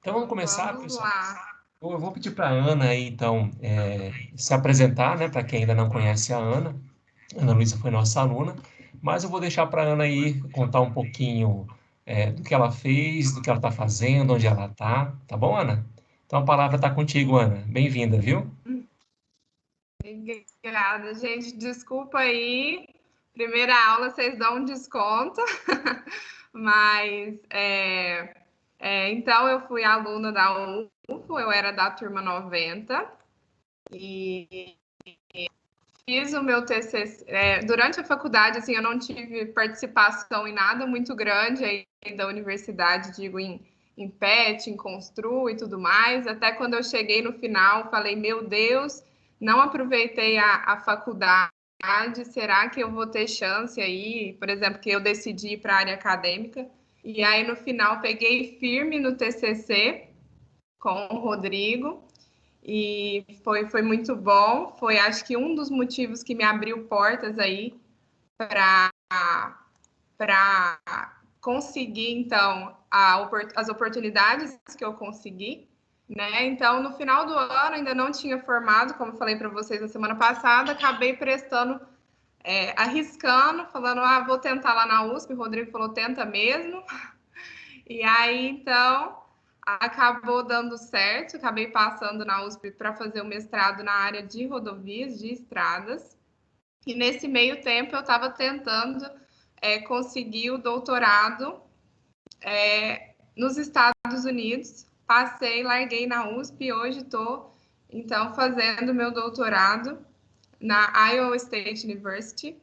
Então vamos começar, Vamos pessoal. lá. Eu vou pedir para a Ana aí, então, se apresentar, né, para quem ainda não conhece a Ana. A Ana Luísa foi nossa aluna, mas eu vou deixar para a Ana aí contar um pouquinho do que ela fez, do que ela está fazendo, onde ela está. Tá bom, Ana? Então a palavra está contigo, Ana. Bem-vinda, viu? Obrigada, gente. Desculpa aí. Primeira aula, vocês dão um desconto. Mas, então, eu fui aluna da UFO, eu era da turma 90 e fiz o meu TCC. Durante a faculdade, assim, eu não tive participação em nada muito grande aí da universidade, digo, em PET, em Constru e tudo mais. Até quando eu cheguei no final, falei, meu Deus, não aproveitei a faculdade, será que eu vou ter chance aí? Por exemplo, que eu decidi ir para a área acadêmica. E aí, no final, peguei firme no TCC com o Rodrigo. E foi muito bom. Foi, acho que, um dos motivos que me abriu portas aí para conseguir, então, as oportunidades que eu consegui. Né? Então, no final do ano, ainda não tinha formado, como falei para vocês na semana passada, acabei prestando, arriscando, falando, vou tentar lá na USP. O Rodrigo falou, tenta mesmo. E aí, então, acabou dando certo, acabei passando na USP para fazer o mestrado na área de rodovias, de estradas. E nesse meio tempo eu estava tentando conseguir o doutorado nos Estados Unidos. Passei, larguei na USP e hoje estou, então, fazendo meu doutorado na Iowa State University.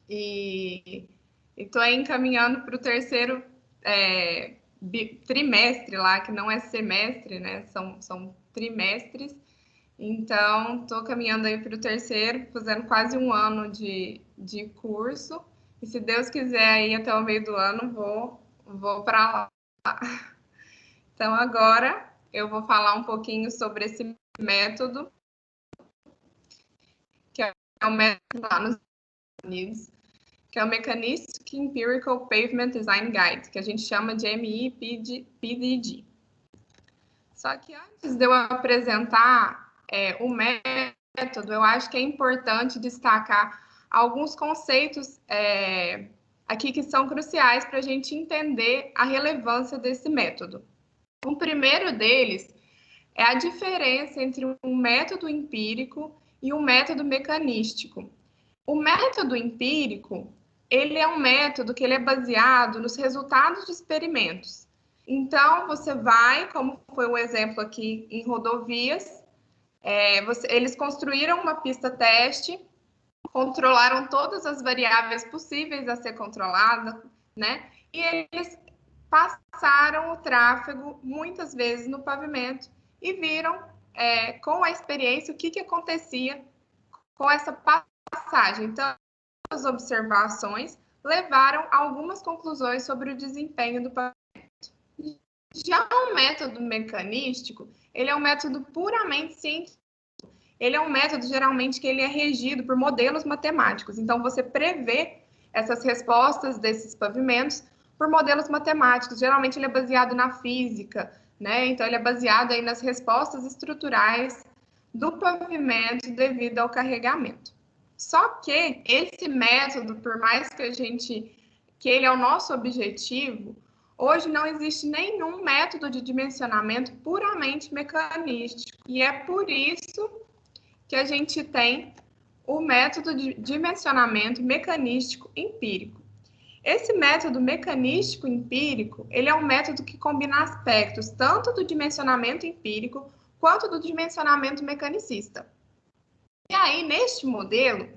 E estou encaminhando para o terceiro trimestre lá, que não é semestre, né? São trimestres. Então, estou caminhando aí para o terceiro, fazendo quase um ano de curso. E se Deus quiser, aí até o meio do ano, vou para lá. Então, agora eu vou falar um pouquinho sobre esse método, que é o método lá nos Estados Unidos, que é o Mechanistic Empirical Pavement Design Guide, que a gente chama de MEPDG. Só que antes de eu apresentar o método, eu acho que é importante destacar alguns conceitos aqui que são cruciais para a gente entender a relevância desse método. O primeiro deles é a diferença entre um método empírico e um método mecanístico. O método empírico, ele é um método que ele é baseado nos resultados de experimentos. Então, você vai, como foi o exemplo aqui em rodovias, eles construíram uma pista teste, controlaram todas as variáveis possíveis a ser controlada, né? E eles passaram o tráfego muitas vezes no pavimento e viram, com a experiência, o que acontecia com essa passagem. Então, as observações levaram a algumas conclusões sobre o desempenho do pavimento. Já o método mecanístico, ele é um método puramente científico. Ele é um método, geralmente, que ele é regido por modelos matemáticos. Então, você prevê essas respostas desses pavimentos por modelos matemáticos. Geralmente, ele é baseado na física, né? Então, ele é baseado aí nas respostas estruturais do pavimento devido ao carregamento. Só que esse método, por mais que ele é o nosso objetivo, hoje não existe nenhum método de dimensionamento puramente mecanístico. E é por isso que a gente tem o método de dimensionamento mecanístico empírico. Esse método mecanístico empírico, ele é um método que combina aspectos tanto do dimensionamento empírico quanto do dimensionamento mecanicista. E aí, neste modelo,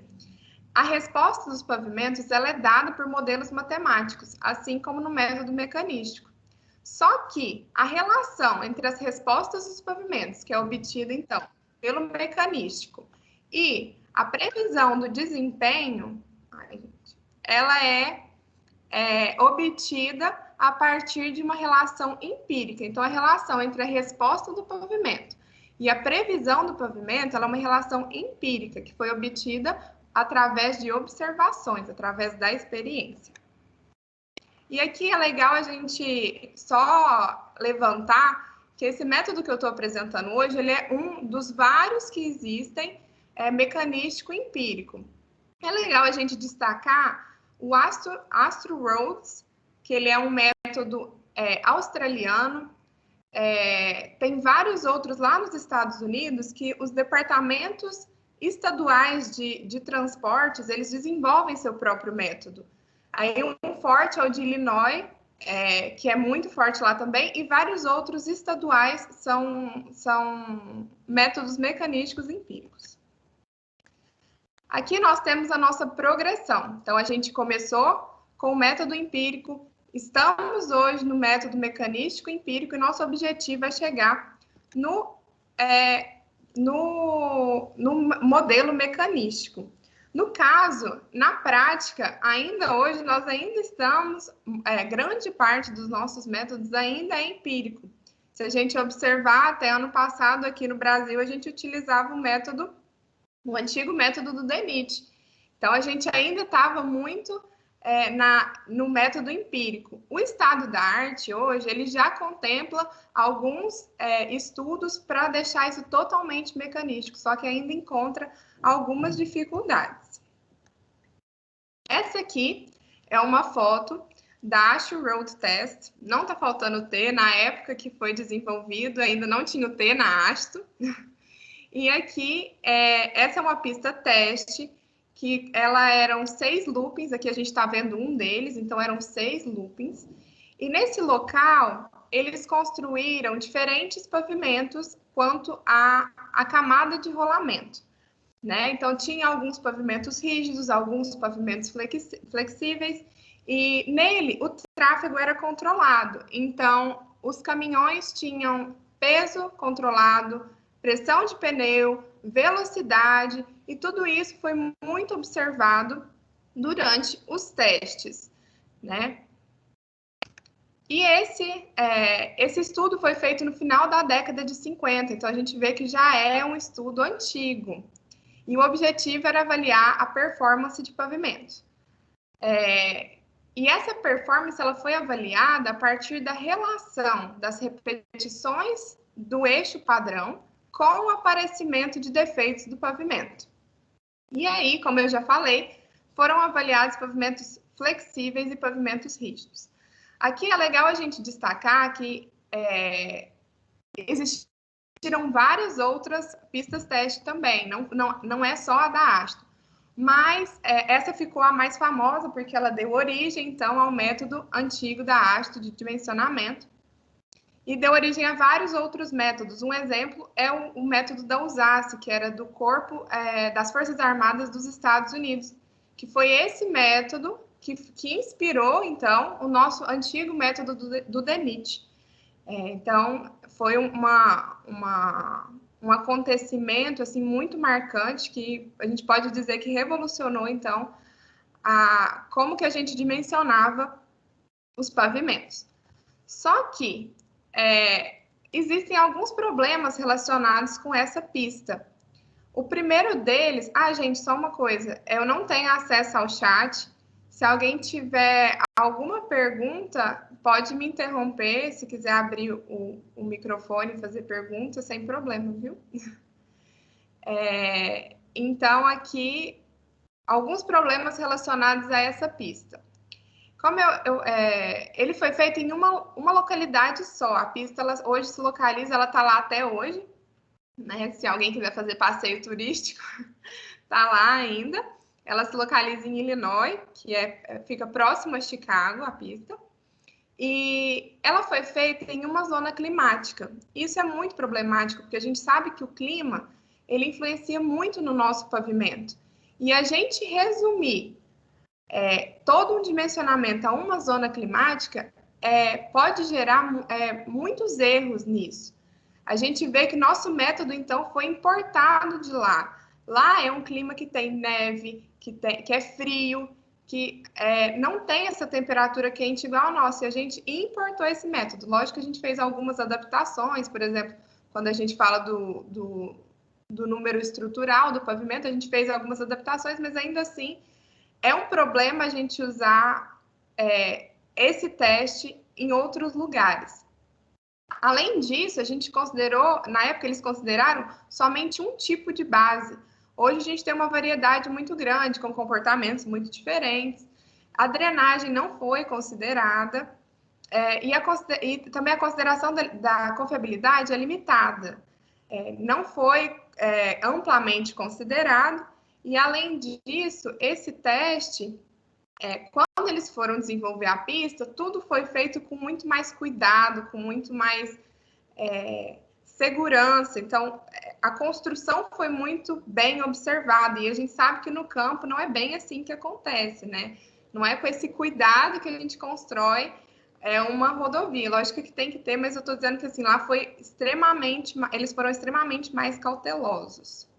a resposta dos pavimentos ela é dada por modelos matemáticos, assim como no método mecanístico. Só que a relação entre as respostas dos pavimentos, que é obtida, então, pelo mecanístico, e a previsão do desempenho, ela é obtida a partir de uma relação empírica. Então, a relação entre a resposta do pavimento e a previsão do pavimento ela é uma relação empírica, que foi obtida através de observações, através da experiência. E aqui é legal a gente só levantar que esse método que eu estou apresentando hoje, ele é um dos vários que existem, mecanístico empírico. É legal a gente destacar o Astro Rhodes, que ele é um método australiano. Tem vários outros lá nos Estados Unidos que os departamentos estaduais de transportes, eles desenvolvem seu próprio método. Aí um forte é o de Illinois, que é muito forte lá também, e vários outros estaduais são métodos mecanísticos empíricos. Aqui nós temos a nossa progressão. Então, a gente começou com o método empírico, estamos hoje no método mecanístico empírico, e nosso objetivo é chegar no modelo mecanístico. No caso, na prática, ainda hoje, nós ainda estamos, grande parte dos nossos métodos ainda é empírico. Se a gente observar, até ano passado, aqui no Brasil, a gente utilizava o antigo método do Dennett. Então, a gente ainda estava muito no método empírico. O estado da arte, hoje, ele já contempla alguns estudos para deixar isso totalmente mecanístico, só que ainda encontra algumas dificuldades. Essa aqui é uma foto da Astro Road Test. Não está faltando T, na época que foi desenvolvido, ainda não tinha o T na Astro. E aqui, essa é uma pista teste, que eram 6 loopings, aqui a gente está vendo um deles, então eram 6 loopings. E nesse local, eles construíram diferentes pavimentos quanto à camada de rolamento, né? Então, tinha alguns pavimentos rígidos, alguns pavimentos flexíveis, e nele o tráfego era controlado. Então, os caminhões tinham peso controlado, pressão de pneu, velocidade, e tudo isso foi muito observado durante os testes, né? E esse estudo foi feito no final da década de 50, então a gente vê que já é um estudo antigo. E o objetivo era avaliar a performance de pavimento. E essa performance ela foi avaliada a partir da relação das repetições do eixo padrão com o aparecimento de defeitos do pavimento. E aí, como eu já falei, foram avaliados pavimentos flexíveis e pavimentos rígidos. Aqui é legal a gente destacar que existiram várias outras pistas teste também, não é só a da Astro. Mas essa ficou a mais famosa porque ela deu origem, então, ao método antigo da Astro de dimensionamento e deu origem a vários outros métodos. Um exemplo é o método da USACE, que era do Corpo das Forças Armadas dos Estados Unidos, que foi esse método que inspirou, então, o nosso antigo método do Dennett. Então, foi um acontecimento assim, muito marcante, que a gente pode dizer que revolucionou, então, como que a gente dimensionava os pavimentos. Só que existem alguns problemas relacionados com essa pista. O primeiro deles... gente, só uma coisa. Eu não tenho acesso ao chat. Se alguém tiver alguma pergunta, pode me interromper. Se quiser abrir o microfone e fazer pergunta, sem problema, viu? Então, aqui, alguns problemas relacionados a essa pista. Como ele foi feito em uma localidade só. A pista ela, hoje se localiza, ela está lá até hoje, né? Se alguém quiser fazer passeio turístico, está lá ainda. Ela se localiza em Illinois, que fica próximo a Chicago, a pista. E ela foi feita em uma zona climática. Isso é muito problemático, porque a gente sabe que o clima ele influencia muito no nosso pavimento. E a gente resumir todo um dimensionamento a uma zona climática pode gerar muitos erros nisso. A gente vê que nosso método, então, foi importado de lá. Lá é um clima que tem neve, que é frio, que não tem essa temperatura quente igual a nossa. E a gente importou esse método. Lógico que a gente fez algumas adaptações, por exemplo, quando a gente fala do número estrutural do pavimento, a gente fez algumas adaptações, mas ainda assim é um problema a gente usar esse teste em outros lugares. Além disso, a gente considerou, na época eles consideraram somente um tipo de base. Hoje a gente tem uma variedade muito grande, com comportamentos muito diferentes. A drenagem não foi considerada, e também a consideração da confiabilidade é limitada. Não foi amplamente considerado, e além disso, esse teste, quando eles foram desenvolver a pista, tudo foi feito com muito mais cuidado, com muito mais segurança. Então, a construção foi muito bem observada, e a gente sabe que no campo não é bem assim que acontece, né? Não é com esse cuidado que a gente constrói uma rodovia. Lógico que tem que ter, mas eu estou dizendo que assim, lá foi eles foram extremamente mais cautelosos.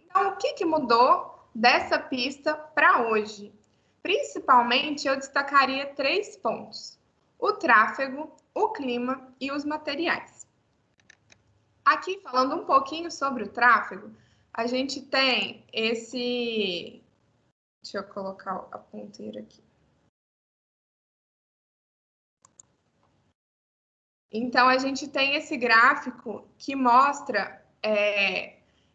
Então, o que mudou dessa pista para hoje? Principalmente, eu destacaria 3 pontos: o tráfego, o clima e os materiais. Aqui, falando um pouquinho sobre o tráfego, a gente tem esse... Deixa eu colocar a ponteira aqui. Então, a gente tem esse gráfico que mostra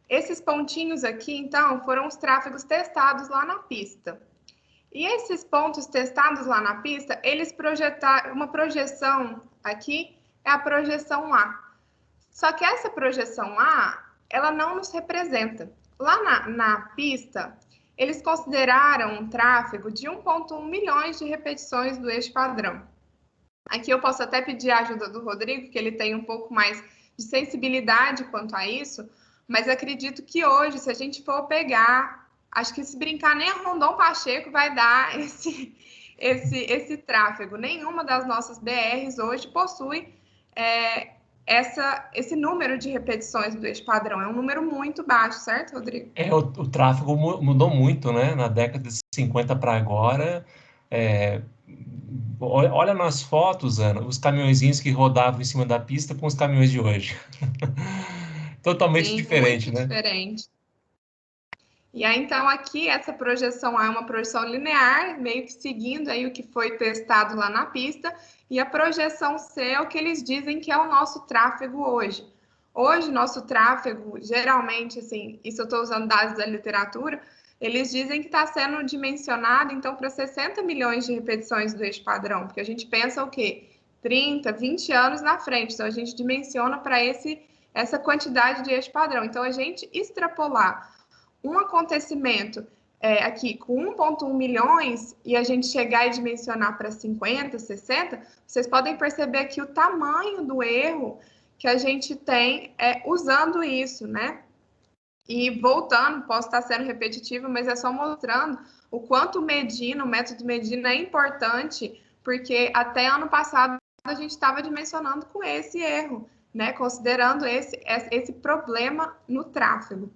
esses pontinhos aqui, então, foram os tráfegos testados lá na pista. E esses pontos testados lá na pista, eles projetaram uma projeção aqui, é a projeção A. Só que essa projeção A, ela não nos representa. Lá na pista, eles consideraram um tráfego de 1,1 milhões de repetições do eixo padrão. Aqui eu posso até pedir a ajuda do Rodrigo, que ele tem um pouco mais de sensibilidade quanto a isso, mas acredito que hoje, se a gente for pegar, acho que se brincar, nem a Rondon Pacheco vai dar esse tráfego. Nenhuma das nossas BRs hoje possui esse número de repetições do eixo padrão. É um número muito baixo, certo, Rodrigo? O tráfego mudou muito, né? Na década de 50 para agora. Olha nas fotos, Ana, os caminhõezinhos que rodavam em cima da pista com os caminhões de hoje. Totalmente Sim, diferente, muito né? diferente. E aí, então, aqui, essa projeção A é uma projeção linear, meio que seguindo aí o que foi testado lá na pista, e a projeção C é o que eles dizem que é o nosso tráfego hoje. Hoje, nosso tráfego, geralmente, assim, isso eu estou usando dados da literatura, eles dizem que está sendo dimensionado, então, para 60 milhões de repetições do eixo padrão, porque a gente pensa o quê? 30, 20 anos na frente, então a gente dimensiona para essa quantidade de eixo padrão. Então, a gente extrapolar um acontecimento aqui com 1,1 milhões e a gente chegar e dimensionar para 50, 60, vocês podem perceber aqui o tamanho do erro que a gente tem usando isso, né? E voltando, posso estar sendo repetitiva, mas é só mostrando o quanto o método Medina é importante, porque até ano passado a gente estava dimensionando com esse erro, né? Considerando esse problema no tráfego.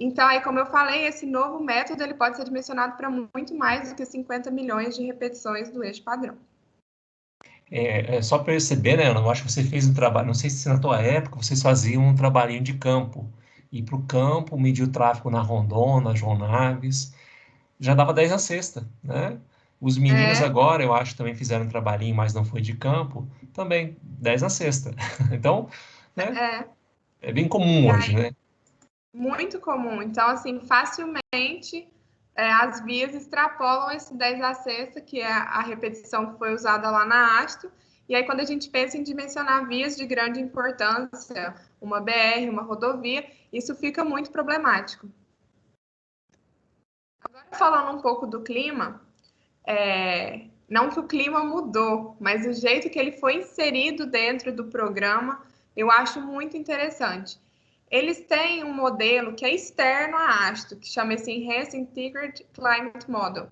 Então, aí, como eu falei, esse novo método ele pode ser dimensionado para muito mais do que 50 milhões de repetições do eixo padrão. Só para perceber, né, Ana, eu acho que você fez um trabalho, não sei se na tua época vocês faziam um trabalhinho de campo, ir para o campo, medir o tráfego na Rondon, na João Naves, já dava 10 na sexta, né? Os meninos agora, eu acho, também fizeram um trabalhinho, mas não foi de campo, também 10 na sexta. Então, né, é bem comum hoje, né? Muito comum. Então, assim, facilmente as vias extrapolam esse 10 a sexta, que é a repetição que foi usada lá na Asto. E aí, quando a gente pensa em dimensionar vias de grande importância, uma BR, uma rodovia, isso fica muito problemático. Agora, falando um pouco do clima, não que o clima mudou, mas o jeito que ele foi inserido dentro do programa, eu acho muito interessante. Eles têm um modelo que é externo à ASTO, que chama esse Enhanced Integrated Climate Model.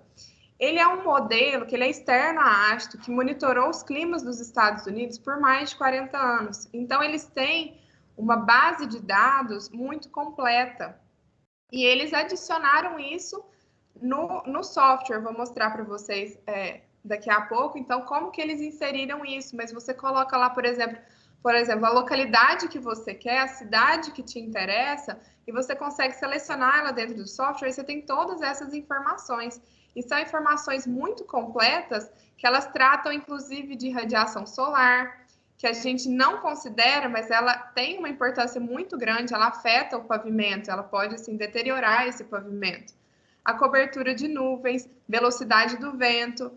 Ele é um modelo que ele é externo à ASTO, que monitorou os climas dos Estados Unidos por mais de 40 anos. Então, eles têm uma base de dados muito completa. E eles adicionaram isso no software. Vou mostrar para vocês daqui a pouco. Então, como que eles inseriram isso? Mas você coloca lá, por exemplo, a localidade que você quer, a cidade que te interessa, e você consegue selecionar ela dentro do software, e você tem todas essas informações. E são informações muito completas que elas tratam, inclusive, de radiação solar, que a gente não considera, mas ela tem uma importância muito grande, ela afeta o pavimento, ela pode, assim, deteriorar esse pavimento. A cobertura de nuvens, velocidade do vento,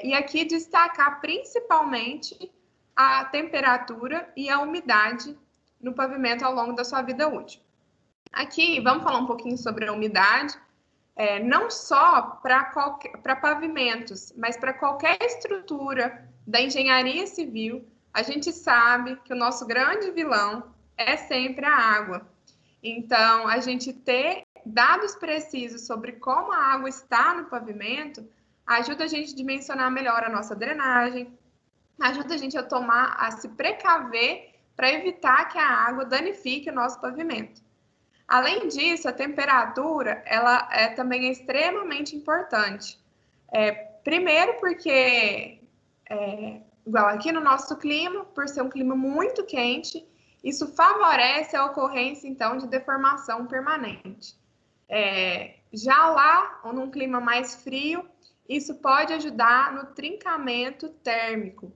e aqui destacar principalmente a temperatura e a umidade no pavimento ao longo da sua vida útil. Aqui, vamos falar um pouquinho sobre a umidade, não só para pavimentos, mas para qualquer estrutura da engenharia civil. A gente sabe que o nosso grande vilão é sempre a água. Então, a gente ter dados precisos sobre como a água está no pavimento ajuda a gente a dimensionar melhor a nossa drenagem, ajuda a gente a se precaver para evitar que a água danifique o nosso pavimento. Além disso, a temperatura ela também é extremamente importante. Primeiro porque, igual aqui no nosso clima, por ser um clima muito quente, isso favorece a ocorrência, então, de deformação permanente. Já lá, ou num clima mais frio, isso pode ajudar no trincamento térmico.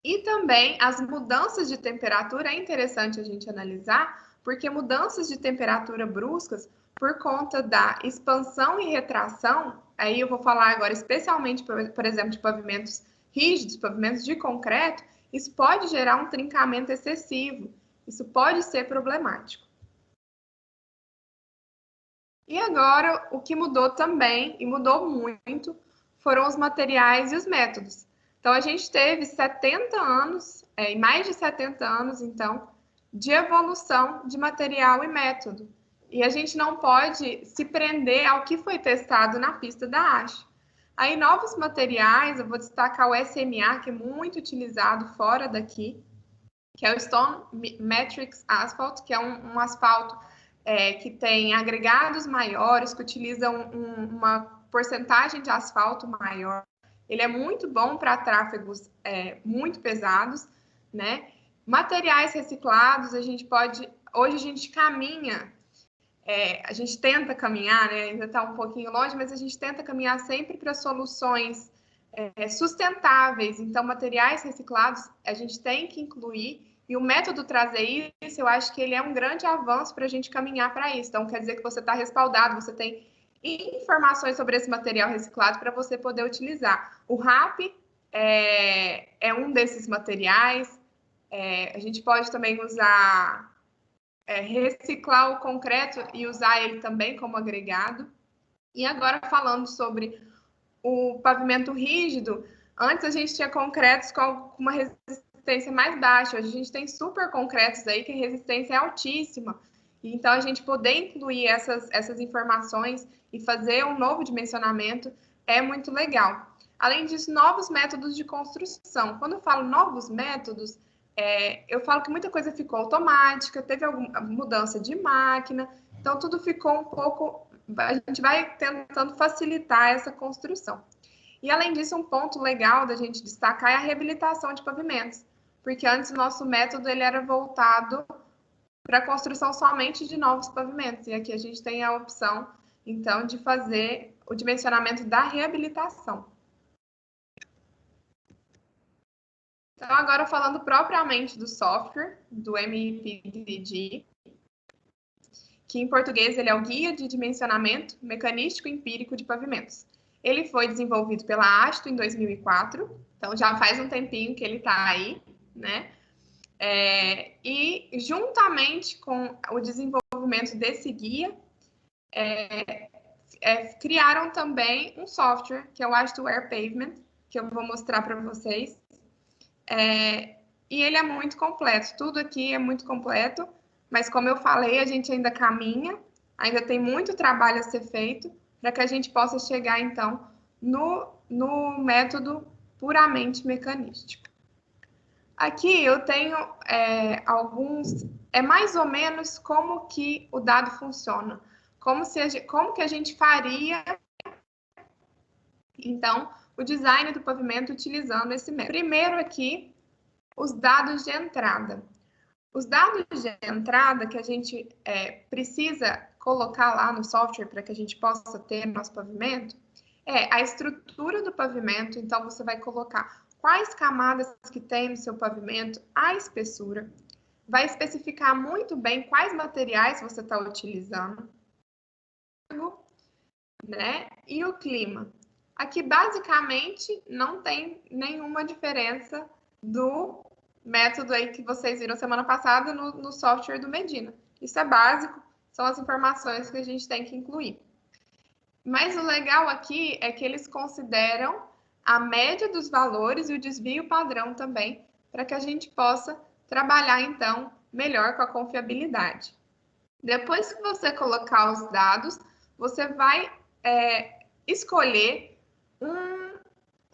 E também as mudanças de temperatura é interessante a gente analisar, porque mudanças de temperatura bruscas, por conta da expansão e retração, aí eu vou falar agora especialmente, por exemplo, de pavimentos rígidos, pavimentos de concreto, isso pode gerar um trincamento excessivo, isso pode ser problemático. E agora, o que mudou também, e mudou muito, foram os materiais e os métodos. Então, a gente teve 70 anos, e mais de 70 anos, então, de evolução de material e método. E a gente não pode se prender ao que foi testado na pista da ASHE. Aí, novos materiais, eu vou destacar o SMA, que é muito utilizado fora daqui, que é o Stone Matrix Asphalt, que é um asfalto que tem agregados maiores, que utiliza uma porcentagem de asfalto maior. Ele é muito bom para tráfegos muito pesados, né? Materiais reciclados, hoje a gente caminha, a gente tenta caminhar, né? Ainda está um pouquinho longe, mas a gente tenta caminhar sempre para soluções sustentáveis. Então, materiais reciclados a gente tem que incluir, e o método trazer isso, eu acho que ele é um grande avanço para a gente caminhar para isso. Então, quer dizer que você está respaldado, você tem informações sobre esse material reciclado para você poder utilizar. O RAP é um desses materiais. A gente pode também usar, reciclar o concreto e usar ele também como agregado. E agora falando sobre o pavimento rígido, antes a gente tinha concretos com uma resistência mais baixa, hoje a gente tem super concretos aí que a resistência é altíssima. Então, a gente poder incluir essas informações e fazer um novo dimensionamento é muito legal. Além disso, novos métodos de construção. Quando eu falo novos métodos, eu falo que muita coisa ficou automática, teve alguma mudança de máquina, então tudo ficou um pouco... A gente vai tentando facilitar essa construção. E, além disso, um ponto legal da gente destacar é a reabilitação de pavimentos, porque antes o nosso método ele era voltado para a construção somente de novos pavimentos, e aqui a gente tem a opção, então, de fazer o dimensionamento da reabilitação. Então, agora falando propriamente do software, do MIPDG, que em português ele é o Guia de Dimensionamento Mecanístico Empírico de Pavimentos. Ele foi desenvolvido pela ASTO em 2004, então já faz um tempinho que ele está aí, né? E juntamente com o desenvolvimento desse guia, criaram também um software, que é o ASTO-Air Pavement, que eu vou mostrar para vocês. E ele é muito completo, tudo aqui é muito completo, mas como eu falei, a gente ainda caminha, ainda tem muito trabalho a ser feito para que a gente possa chegar, então, no método puramente mecanístico. Aqui eu tenho alguns... É mais ou menos como que o dado funciona, como que a gente faria, então, o design do pavimento utilizando esse método. Primeiro aqui, os dados de entrada. Os dados de entrada que a gente precisa colocar lá no software para que a gente possa ter nosso pavimento É a estrutura do pavimento, então você vai colocar quais camadas que tem no seu pavimento, a espessura, vai especificar muito bem quais materiais você está utilizando, né? E o clima. Aqui, basicamente, não tem nenhuma diferença do método aí que vocês viram semana passada no software do Medina. Isso é básico, são as informações que a gente tem que incluir. Mas o legal aqui é que eles consideram a média dos valores e o desvio padrão também, para que a gente possa trabalhar, então, melhor com a confiabilidade. Depois que você colocar os dados, você vai escolher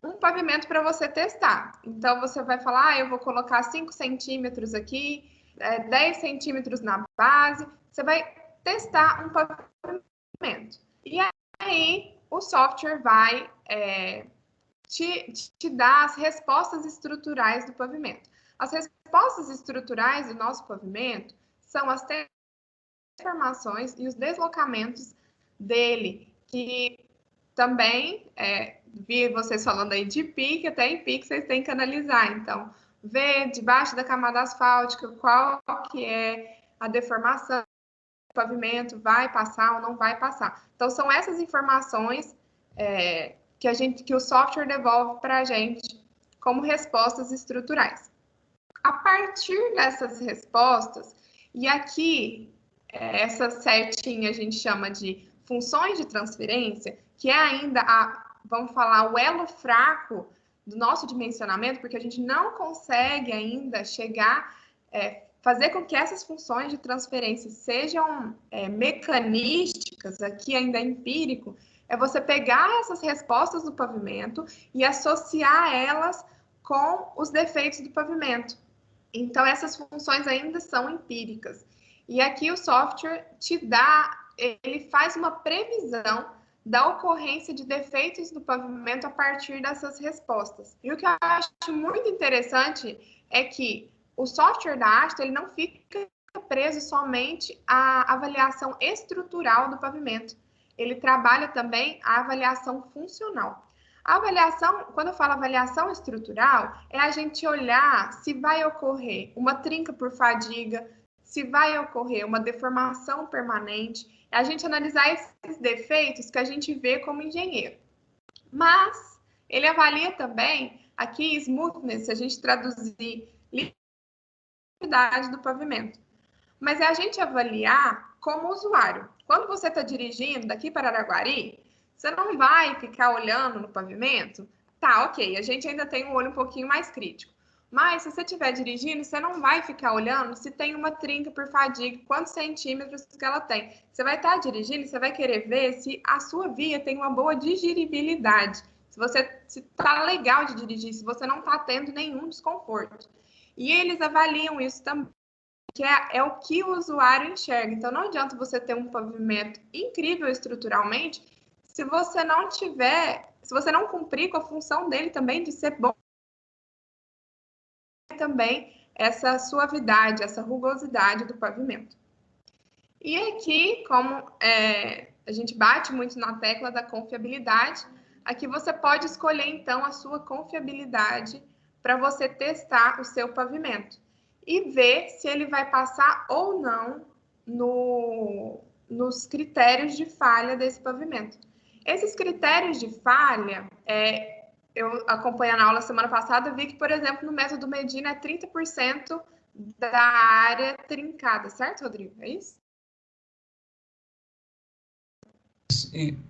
um pavimento para você testar. Então, você vai falar, eu vou colocar 5 centímetros aqui, 10 centímetros na base. Você vai testar um pavimento. E aí, o software vai te dar as respostas estruturais do pavimento. As respostas estruturais do nosso pavimento são as transformações e os deslocamentos dele, que também, vi vocês falando aí de PIC, até em PIC vocês têm que analisar. Então, ver debaixo da camada asfáltica qual que é a deformação do pavimento, vai passar ou não vai passar. Então, são essas informações que o software devolve para a gente como respostas estruturais. A partir dessas respostas, e aqui essa setinha a gente chama de funções de transferência, que é ainda vamos falar, o elo fraco do nosso dimensionamento, porque a gente não consegue ainda chegar, fazer com que essas funções de transferência sejam mecanísticas, aqui ainda é empírico, é você pegar essas respostas do pavimento e associar elas com os defeitos do pavimento. Então, essas funções ainda são empíricas. E aqui o software ele faz uma previsão da ocorrência de defeitos do pavimento a partir dessas respostas. E o que eu acho muito interessante é que o software da Asto, ele não fica preso somente à avaliação estrutural do pavimento. Ele trabalha também a avaliação funcional. A avaliação, quando eu falo avaliação estrutural, é a gente olhar se vai ocorrer uma trinca por fadiga, se vai ocorrer uma deformação permanente, é a gente analisar esses defeitos que a gente vê como engenheiro. Mas ele avalia também, aqui, smoothness, se a gente traduzir, linearidade do pavimento. Mas é a gente avaliar como usuário. Quando você está dirigindo daqui para Araguari, você não vai ficar olhando no pavimento? Tá, ok, a gente ainda tem um olho um pouquinho mais crítico. Mas se você estiver dirigindo, você não vai ficar olhando se tem uma trinca por fadiga, quantos centímetros que ela tem. Você vai estar dirigindo, você vai querer ver se a sua via tem uma boa digeribilidade. Se está legal de dirigir, se você não está tendo nenhum desconforto. E eles avaliam isso também, que é o que o usuário enxerga. Então, não adianta você ter um pavimento incrível estruturalmente, se você não cumprir com a função dele também de ser bom, também essa suavidade, essa rugosidade do pavimento. E aqui, como a gente bate muito na tecla da confiabilidade, aqui você pode escolher, então, a sua confiabilidade para você testar o seu pavimento e ver se ele vai passar ou não nos critérios de falha desse pavimento. Esses critérios de falha, eu acompanhando a aula semana passada, vi que, por exemplo, no método Medina é 30% da área trincada, certo, Rodrigo? É isso?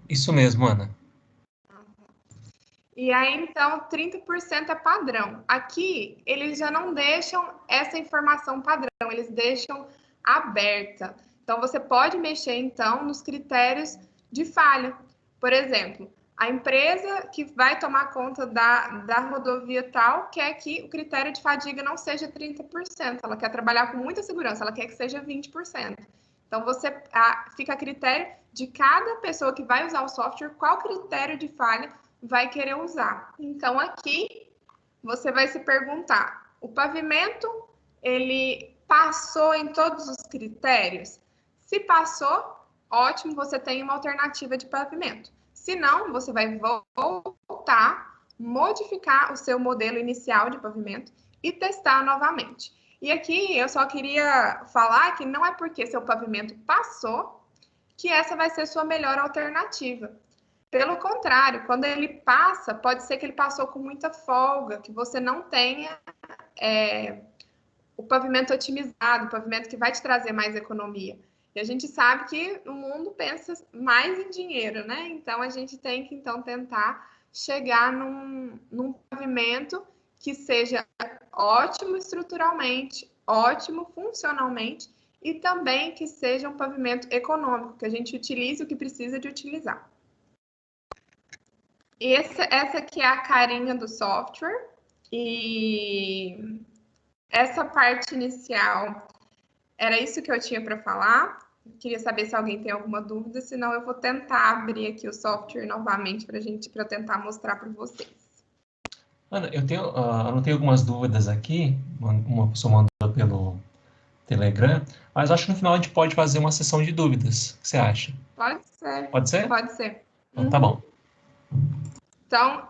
Isso mesmo, Ana. E aí, então, 30% é padrão. Aqui, eles já não deixam essa informação padrão, eles deixam aberta. Então, você pode mexer, então, nos critérios de falha. Por exemplo, a empresa que vai tomar conta da rodovia tal quer que o critério de fadiga não seja 30%. Ela quer trabalhar com muita segurança, ela quer que seja 20%. Então, fica a critério de cada pessoa que vai usar o software, qual critério de falha vai querer usar. Então, aqui, você vai se perguntar, o pavimento, ele passou em todos os critérios? Se passou, ótimo, você tem uma alternativa de pavimento. Senão, você vai voltar, modificar o seu modelo inicial de pavimento e testar novamente. E aqui eu só queria falar que não é porque seu pavimento passou que essa vai ser sua melhor alternativa. Pelo contrário, quando ele passa, pode ser que ele passou com muita folga, que você não tenha o pavimento otimizado, o pavimento que vai te trazer mais economia. E a gente sabe que o mundo pensa mais em dinheiro, né? Então, a gente tem que, então, tentar chegar num pavimento que seja ótimo estruturalmente, ótimo funcionalmente e também que seja um pavimento econômico, que a gente utilize o que precisa de utilizar. E essa aqui é a carinha do software. E essa parte inicial era isso que eu tinha para falar. Queria saber se alguém tem alguma dúvida, senão eu vou tentar abrir aqui o software novamente para eu tentar mostrar para vocês. Ana, eu anotei algumas dúvidas aqui, uma pessoa mandou pelo Telegram, mas acho que no final a gente pode fazer uma sessão de dúvidas. O que você acha? Pode ser. Pode ser? Pode ser. Então, tá bom. Então,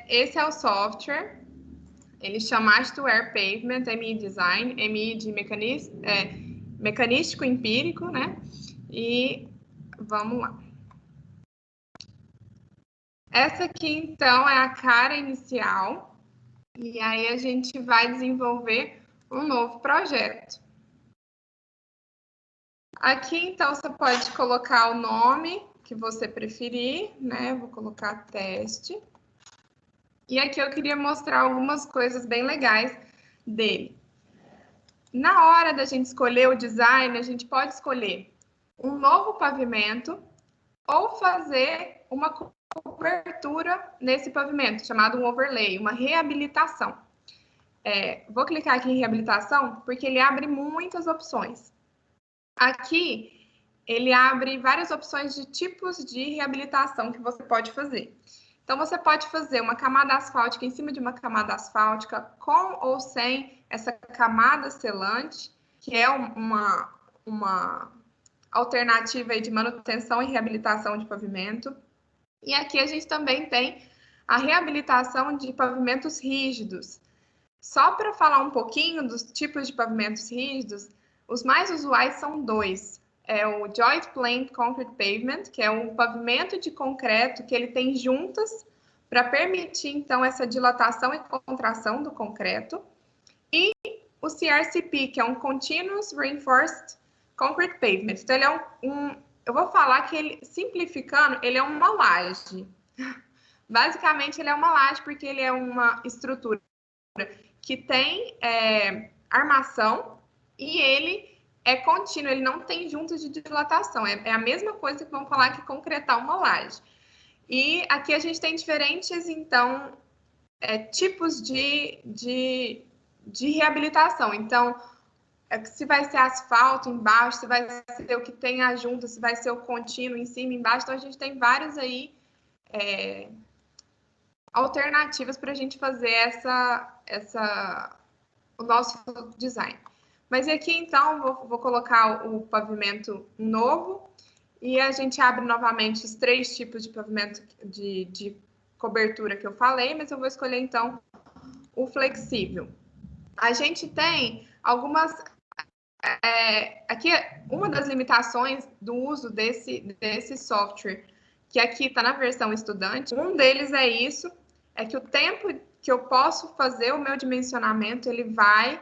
esse é o software. Ele chama Astware Pavement, MI Design, MI de mecanístico empírico, né? E vamos lá. Essa aqui, então, é a cara inicial. E aí a gente vai desenvolver um novo projeto. Aqui, então, você pode colocar o nome que você preferir, né? Vou colocar teste. E aqui eu queria mostrar algumas coisas bem legais dele. Na hora da gente escolher o design, a gente pode escolher um novo pavimento ou fazer uma cobertura nesse pavimento, chamado um overlay, uma reabilitação. Vou clicar aqui em reabilitação, porque ele abre muitas opções. Aqui, ele abre várias opções de tipos de reabilitação que você pode fazer. Então, você pode fazer uma camada asfáltica em cima de uma camada asfáltica, com ou sem essa camada selante, que é uma alternativa aí de manutenção e reabilitação de pavimento. E aqui a gente também tem a reabilitação de pavimentos rígidos. Só para falar um pouquinho dos tipos de pavimentos rígidos, os mais usuais são dois. É o Joint Planed Concrete Pavement, que é um pavimento de concreto que ele tem juntas para permitir, então, essa dilatação e contração do concreto. E o CRCP, que é um Continuous Reinforced Concrete Pavement. Então, ele é eu vou falar que ele, simplificando, ele é uma laje. Basicamente, ele é uma laje porque ele é uma estrutura que tem armação e ele é contínuo, ele não tem juntas de dilatação. É a mesma coisa que vamos falar que concretar uma laje. E aqui a gente tem diferentes, então, tipos de reabilitação. Então, se vai ser asfalto embaixo, se vai ser o que tem a junta, se vai ser o contínuo em cima e embaixo. Então, a gente tem vários aí alternativas para a gente fazer o nosso design. Mas aqui, então, vou colocar o pavimento novo e a gente abre novamente os 3 tipos de pavimento de cobertura que eu falei, mas eu vou escolher, então, o flexível. A gente tem algumas... aqui, uma das limitações do uso desse software, que aqui está na versão estudante, um deles é isso, é que o tempo que eu posso fazer o meu dimensionamento, ele vai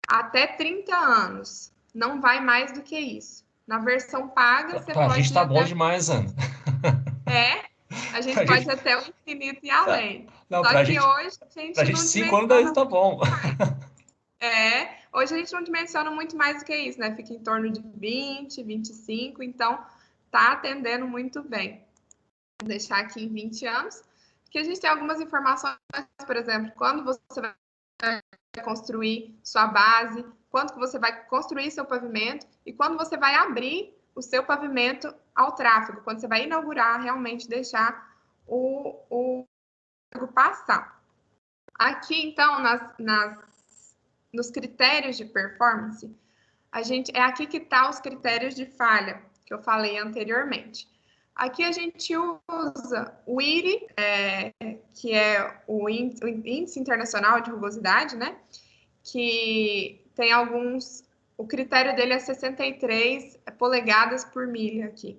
até 30 anos. Não vai mais do que isso. Na versão paga, você pode... A gente tá bom demais, Ana. A gente pode ir até o infinito e além. Não, Só que hoje a gente não 5 anos daí tá bom. Hoje a gente não dimensiona muito mais do que isso, né? Fica em torno de 20, 25, então tá atendendo muito bem. Vou deixar aqui em 20 anos, que a gente tem algumas informações, por exemplo, quando você vai construir sua base, quando você vai construir seu pavimento e quando você vai abrir o seu pavimento ao tráfego, quando você vai inaugurar, realmente deixar o passar. Aqui, então, nos critérios de performance, é aqui que tá os critérios de falha, que eu falei anteriormente. Aqui a gente usa o IRI, que é o Índice Internacional de Rugosidade, né? Que tem alguns... O critério dele é 63 polegadas por milha aqui.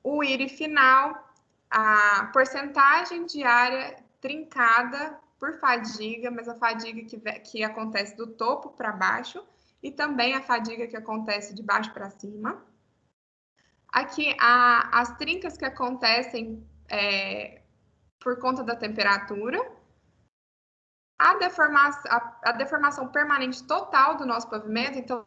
O IRI final, a porcentagem de área trincada por fadiga, mas a fadiga que acontece do topo para baixo e também a fadiga que acontece de baixo para cima. Aqui, as trincas que acontecem por conta da temperatura, a deformação permanente total do nosso pavimento, então,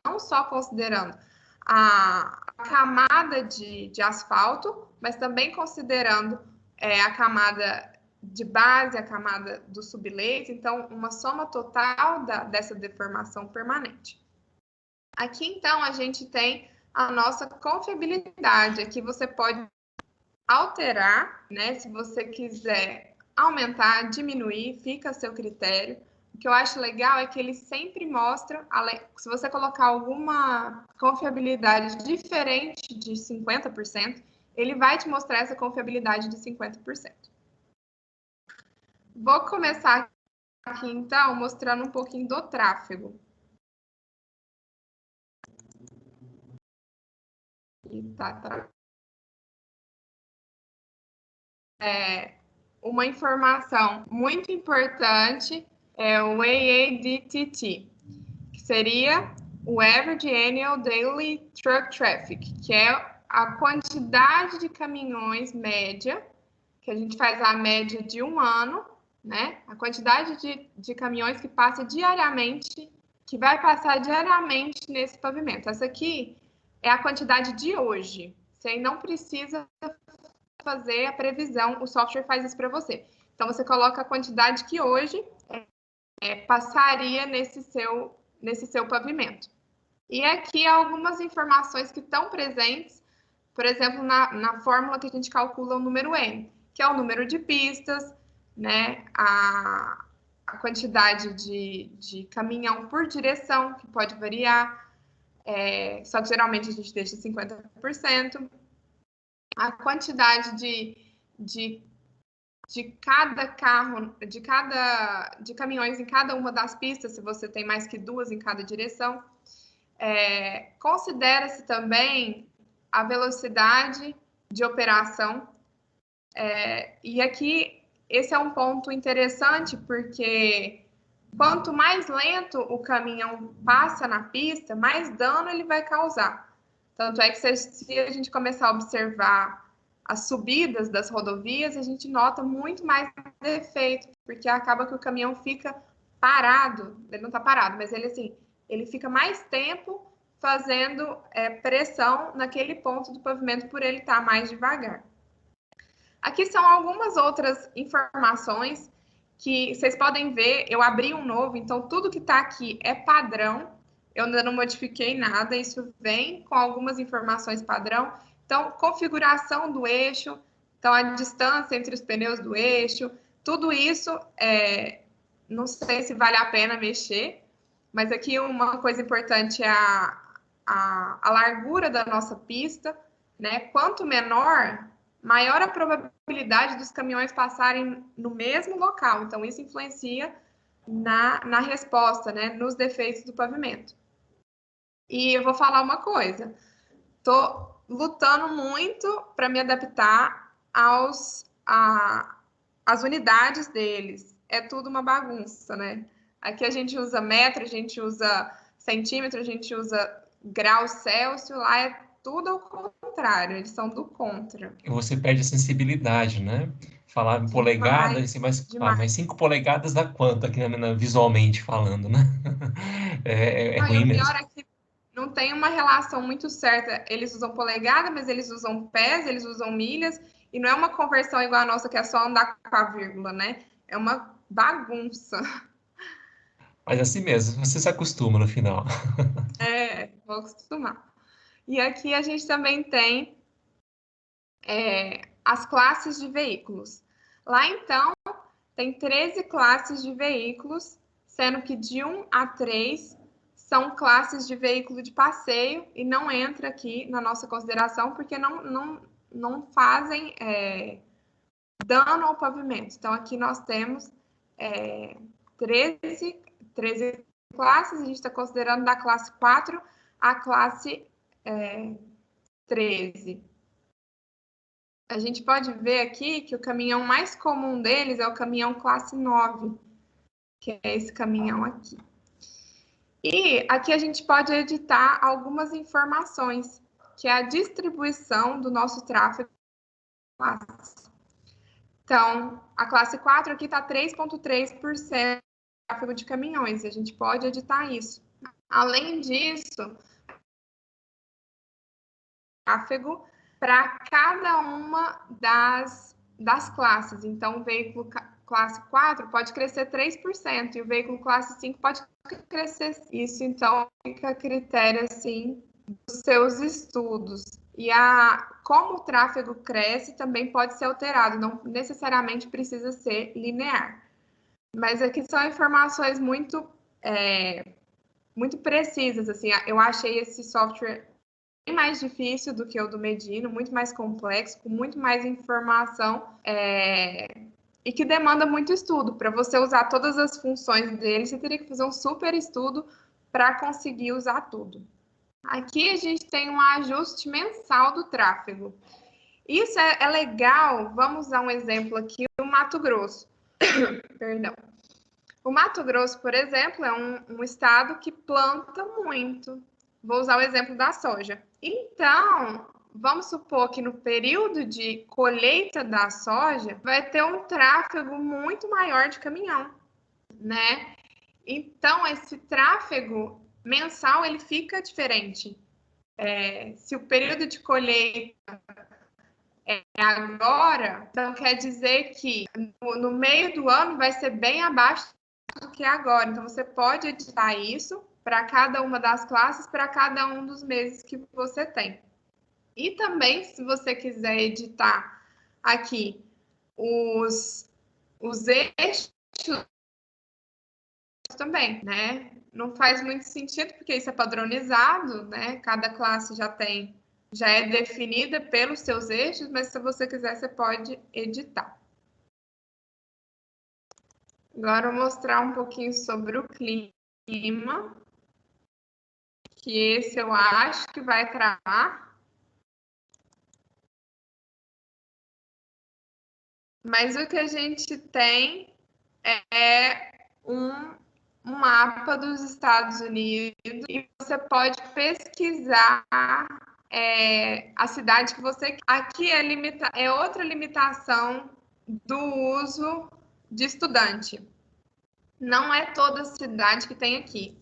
não só considerando a camada de asfalto, mas também considerando a camada de base, a camada do subleito, então, uma soma total dessa deformação permanente. Aqui, então, a gente tem a nossa confiabilidade. Aqui você pode alterar, né? Se você quiser aumentar, diminuir, fica a seu critério. O que eu acho legal é que ele sempre mostra, se você colocar alguma confiabilidade diferente de 50%, ele vai te mostrar essa confiabilidade de 50%. Vou começar aqui, então, mostrando um pouquinho do tráfego. Uma informação muito importante é o AADTT, que seria o Average Annual Daily Truck Traffic, que é a quantidade de caminhões média, que a gente faz a média de um ano, né? A quantidade de caminhões que passa diariamente, que vai passar diariamente nesse pavimento. Essa aqui é a quantidade de hoje. Você não precisa fazer a previsão, o software faz isso para você. Então, você coloca a quantidade que hoje passaria nesse seu pavimento. E aqui algumas informações que estão presentes, por exemplo, na fórmula que a gente calcula o número N, que é o número de pistas, né, a quantidade de caminhão por direção, que pode variar, só que geralmente a gente deixa 50%. A quantidade de cada carro, de caminhões em cada uma das pistas, se você tem mais que duas em cada direção. Considera-se também a velocidade de operação. E aqui, esse é um ponto interessante, porque quanto mais lento o caminhão passa na pista, mais dano ele vai causar. Tanto é que se a gente começar a observar as subidas das rodovias, a gente nota muito mais defeito, porque acaba que o caminhão fica parado. Ele não está parado, mas ele fica mais tempo fazendo pressão naquele ponto do pavimento por ele estar mais devagar. Aqui são algumas outras informações que vocês podem ver. Eu abri um novo, então tudo que está aqui é padrão. Eu ainda não modifiquei nada, isso vem com algumas informações padrão. Então, configuração do eixo, então a distância entre os pneus do eixo, tudo isso, não sei se vale a pena mexer, mas aqui uma coisa importante é a largura da nossa pista, né? Quanto menor, maior a probabilidade dos caminhões passarem no mesmo local. Então, isso influencia na resposta, né? Nos defeitos do pavimento. E eu vou falar uma coisa, estou lutando muito para me adaptar às unidades deles. É tudo uma bagunça, né? Aqui a gente usa metro, a gente usa centímetro, a gente usa grau Celsius, lá é tudo ao contrário, eles são do contra. E você perde a sensibilidade, né? Falar em polegadas, assim, mas 5 polegadas dá quanto aqui visualmente falando, né? É ruim mesmo. O pior é que não tem uma relação muito certa. Eles usam polegada, mas eles usam pés, eles usam milhas, e não é uma conversão igual a nossa, que é só andar com a vírgula, né? É uma bagunça. Mas assim mesmo, você se acostuma no final. Vou acostumar. E aqui a gente também tem as classes de veículos. Lá, então, tem 13 classes de veículos, sendo que de 1 a 3 são classes de veículo de passeio e não entra aqui na nossa consideração, porque não fazem dano ao pavimento. Então, aqui nós temos 13 classes, a gente está considerando da classe 4 a classe 13. A gente pode ver aqui que o caminhão mais comum deles é o caminhão classe 9, que é esse caminhão aqui. E aqui a gente pode editar algumas informações, que é a distribuição do nosso tráfego. Então, a classe 4 aqui está 3,3% de tráfego de caminhões, e a gente pode editar isso. Além disso, tráfego para cada uma das classes. Então, o veículo classe 4 pode crescer 3%, e o veículo classe 5 pode crescer. Isso, então, fica a critério, assim, dos seus estudos. E como o tráfego cresce também pode ser alterado, não necessariamente precisa ser linear. Mas aqui são informações muito precisas, assim. Eu achei esse software bem mais difícil do que o do Medino, muito mais complexo, com muito mais informação e que demanda muito estudo. Para você usar todas as funções dele, você teria que fazer um super estudo para conseguir usar tudo. Aqui a gente tem um ajuste mensal do tráfego. Isso é legal, vamos usar um exemplo aqui, o Mato Grosso. Perdão. O Mato Grosso, por exemplo, é um estado que planta muito. Vou usar o exemplo da soja. Então, vamos supor que no período de colheita da soja, vai ter um tráfego muito maior de caminhão, né? Então, esse tráfego mensal, ele fica diferente. Se o período de colheita é agora, então quer dizer que no meio do ano vai ser bem abaixo do que é agora. Então, você pode editar isso para cada uma das classes, para cada um dos meses que você tem. E também, se você quiser editar aqui os eixos também, né? Não faz muito sentido, porque isso é padronizado, né? Cada classe já é definida pelos seus eixos, mas se você quiser, você pode editar. Agora eu vou mostrar um pouquinho sobre o clima, que esse eu acho que vai travar. Mas o que a gente tem é um mapa dos Estados Unidos e você pode pesquisar a cidade que você quer. Aqui é outra limitação do uso de estudante. Não é toda cidade que tem aqui.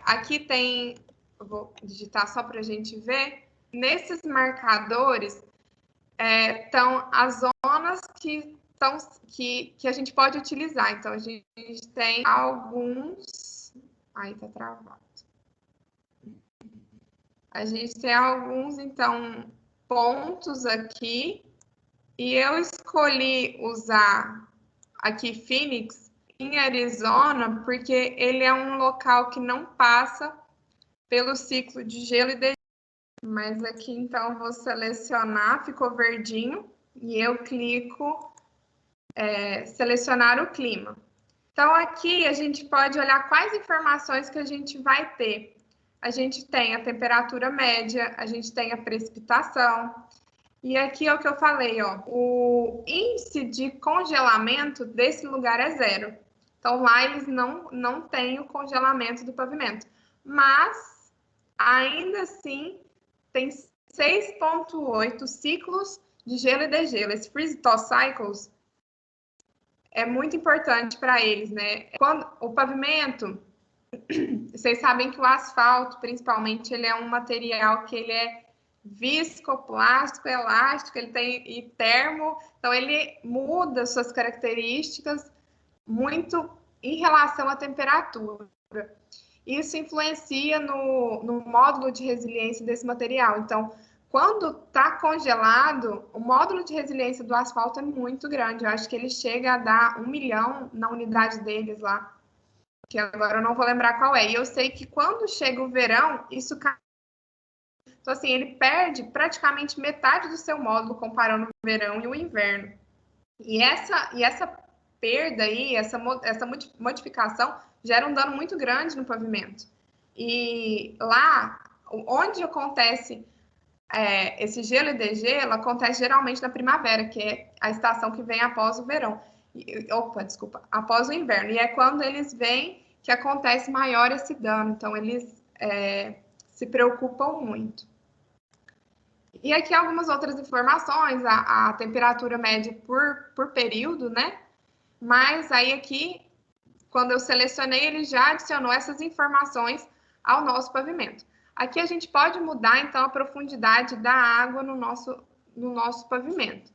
Aqui tem, eu vou digitar só para a gente ver, nesses marcadores estão as zonas que a gente pode utilizar. Então, a gente tem alguns... Aí, tá travado. A gente tem alguns, então, pontos aqui. E eu escolhi usar aqui Phoenix, em Arizona, porque ele é um local que não passa pelo ciclo de gelo e degelo. Mas aqui, então, eu vou selecionar, ficou verdinho, e eu clico selecionar o clima. Então, aqui a gente pode olhar quais informações que a gente vai ter. A gente tem a temperatura média, a gente tem a precipitação. E aqui é o que eu falei, ó, o índice de congelamento desse lugar é 0. Então, lá eles não têm o congelamento do pavimento. Mas, ainda assim, tem 6,8 ciclos de gelo e degelo. Esse freeze-thaw cycles é muito importante para eles, né? Quando o pavimento, vocês sabem que o asfalto, principalmente, ele é um material que ele é viscoplástico, elástico, ele tem e termo, então ele muda suas características muito em relação à temperatura. Isso influencia no módulo de resiliência desse material. Então, quando está congelado, o módulo de resiliência do asfalto é muito grande. Eu acho que ele chega a dar 1 milhão na unidade deles lá, que agora eu não vou lembrar qual é. E eu sei que quando chega o verão, isso cai. Então, assim, ele perde praticamente metade do seu módulo comparando o verão e o inverno. E essa perda aí, essa modificação, gera um dano muito grande no pavimento. E lá, onde acontece esse gelo e degelo, acontece geralmente na primavera, que é a estação que vem após o verão. Após o inverno. E é quando eles veem que acontece maior esse dano. Então, eles se preocupam muito. E aqui algumas outras informações, a temperatura média por período, né? Mas aí aqui, quando eu selecionei, ele já adicionou essas informações ao nosso pavimento. Aqui a gente pode mudar, então, a profundidade da água no nosso pavimento.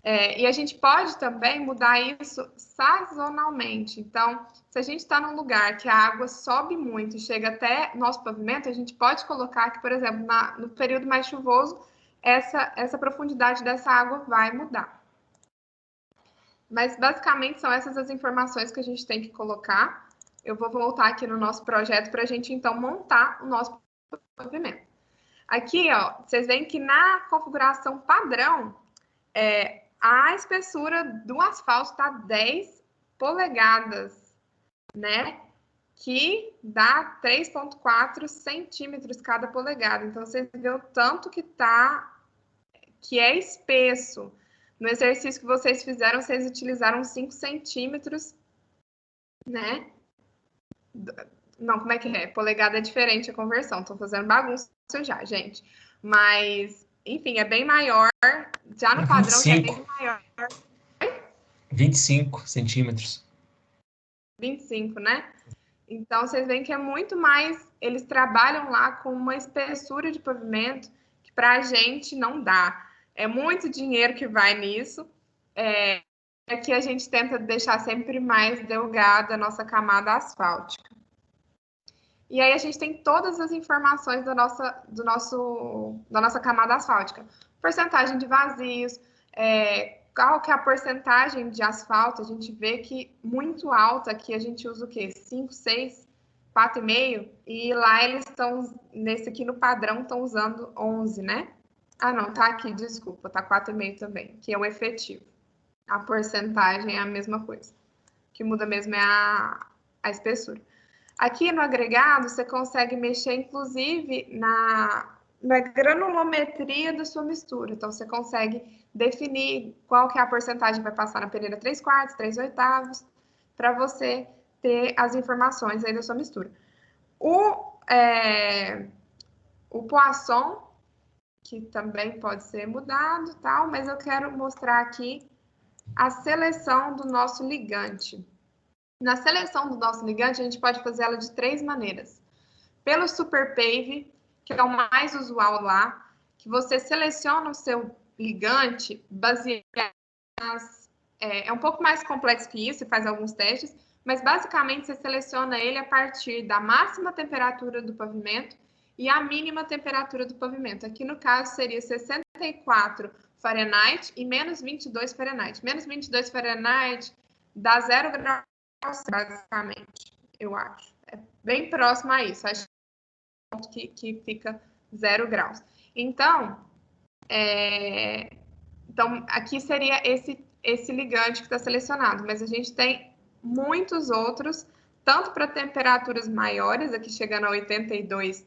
E a gente pode também mudar isso sazonalmente. Então, se a gente está num lugar que a água sobe muito e chega até nosso pavimento, a gente pode colocar que, por exemplo, no período mais chuvoso, essa profundidade dessa água vai mudar. Mas, basicamente, são essas as informações que a gente tem que colocar. Eu vou voltar aqui no nosso projeto para a gente, então, montar o nosso pavimento. Aqui, ó, vocês veem que na configuração padrão, a espessura do asfalto está 10 polegadas, né? Que dá 3,4 centímetros cada polegada. Então, vocês veem o tanto que é espesso. No exercício que vocês fizeram, vocês utilizaram 5 centímetros, né? Não, como é que é? Polegada é diferente a conversão. Estou fazendo bagunça já, gente. Mas, enfim, é bem maior. Já no padrão, já é bem maior. 25 centímetros. 25, né? Então, vocês veem que é muito mais... Eles trabalham lá com uma espessura de pavimento que para a gente não dá. É muito dinheiro que vai nisso. Aqui a gente tenta deixar sempre mais delgada a nossa camada asfáltica. E aí a gente tem todas as informações da nossa camada asfáltica. Porcentagem de vazios, qual que é a porcentagem de asfalto, a gente vê que muito alta, aqui a gente usa o quê? 5, 6, 4,5, e lá eles estão, nesse aqui no padrão, estão usando 11, né? Ah, não, tá aqui, desculpa, tá 4,5 também, que é o efetivo. A porcentagem é a mesma coisa. O que muda mesmo é a espessura. Aqui no agregado, você consegue mexer, inclusive, na granulometria da sua mistura. Então, você consegue definir qual que é a porcentagem que vai passar na peneira 3/4, 3/8, para você ter as informações aí da sua mistura. O poisson, que também pode ser mudado, tal, mas eu quero mostrar aqui a seleção do nosso ligante. Na seleção do nosso ligante, a gente pode fazer ela de 3 maneiras. Pelo Super Pave, que é o mais usual lá, que você seleciona o seu ligante baseado é um pouco mais complexo que isso, e faz alguns testes, mas basicamente você seleciona ele a partir da máxima temperatura do pavimento e a mínima temperatura do pavimento. Aqui no caso seria 64 Fahrenheit e menos 22 Fahrenheit. Menos 22 Fahrenheit dá 0 graus, basicamente, eu acho. É bem próximo a isso. Acho que fica 0 graus. Então, aqui seria esse ligante que está selecionado, mas a gente tem muitos outros, tanto para temperaturas maiores, aqui chegando a 82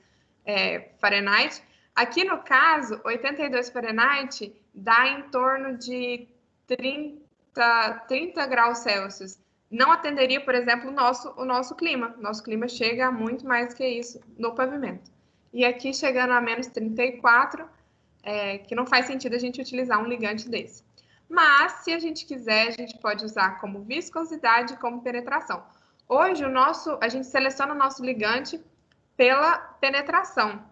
Fahrenheit. Aqui no caso, 82 Fahrenheit dá em torno de 30 graus Celsius. Não atenderia, por exemplo, o nosso clima. Nosso clima chega a muito mais que isso no pavimento. E aqui chegando a menos 34, que não faz sentido a gente utilizar um ligante desse. Mas, se a gente quiser, a gente pode usar como viscosidade e como penetração. Hoje, a gente seleciona o nosso ligante pela penetração.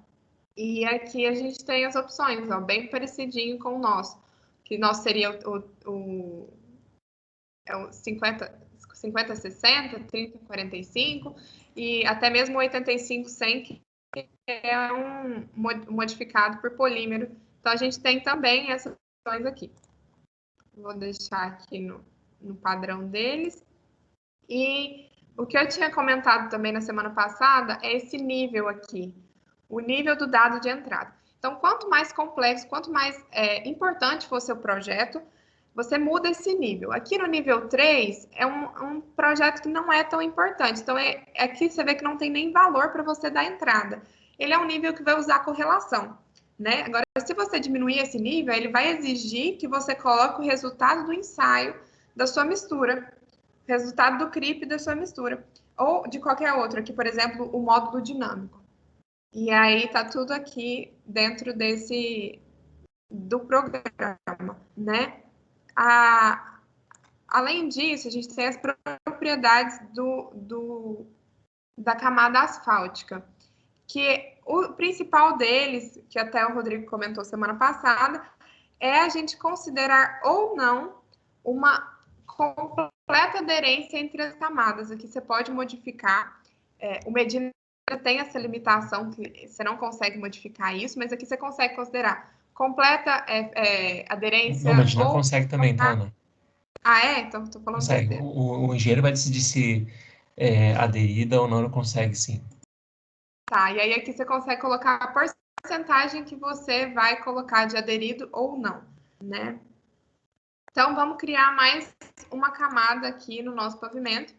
E aqui a gente tem as opções, ó, bem parecidinho com o nosso. Que nosso seria o 50-60, 30-45 e até mesmo 85-100, que é um modificado por polímero. Então, a gente tem também essas opções aqui. Vou deixar aqui no padrão deles. E o que eu tinha comentado também na semana passada é esse nível aqui, o nível do dado de entrada. Então, quanto mais complexo, quanto mais importante for o seu projeto, você muda esse nível. Aqui no nível 3, é um projeto que não é tão importante. Então, aqui você vê que não tem nem valor para você dar entrada. Ele é um nível que vai usar correlação, né? Agora, se você diminuir esse nível, ele vai exigir que você coloque o resultado do ensaio da sua mistura, resultado do CRIP da sua mistura, ou de qualquer outro. Aqui, por exemplo, o módulo dinâmico. E aí tá tudo aqui dentro do programa, né? Além disso, a gente tem as propriedades da camada asfáltica, que o principal deles, que até o Rodrigo comentou semana passada, é a gente considerar ou não uma completa aderência entre as camadas. Aqui você pode modificar, o Medina tem essa limitação que você não consegue modificar isso, mas aqui você consegue considerar completa aderência. Não, Medina consegue também, tá, Ana? Ah, é? Então, tô falando Consegue. besteira. O engenheiro vai decidir se aderida ou não consegue, sim. Tá, e aí aqui você consegue colocar a porcentagem que você vai colocar de aderido ou não, né? Então, vamos criar mais uma camada aqui no nosso pavimento.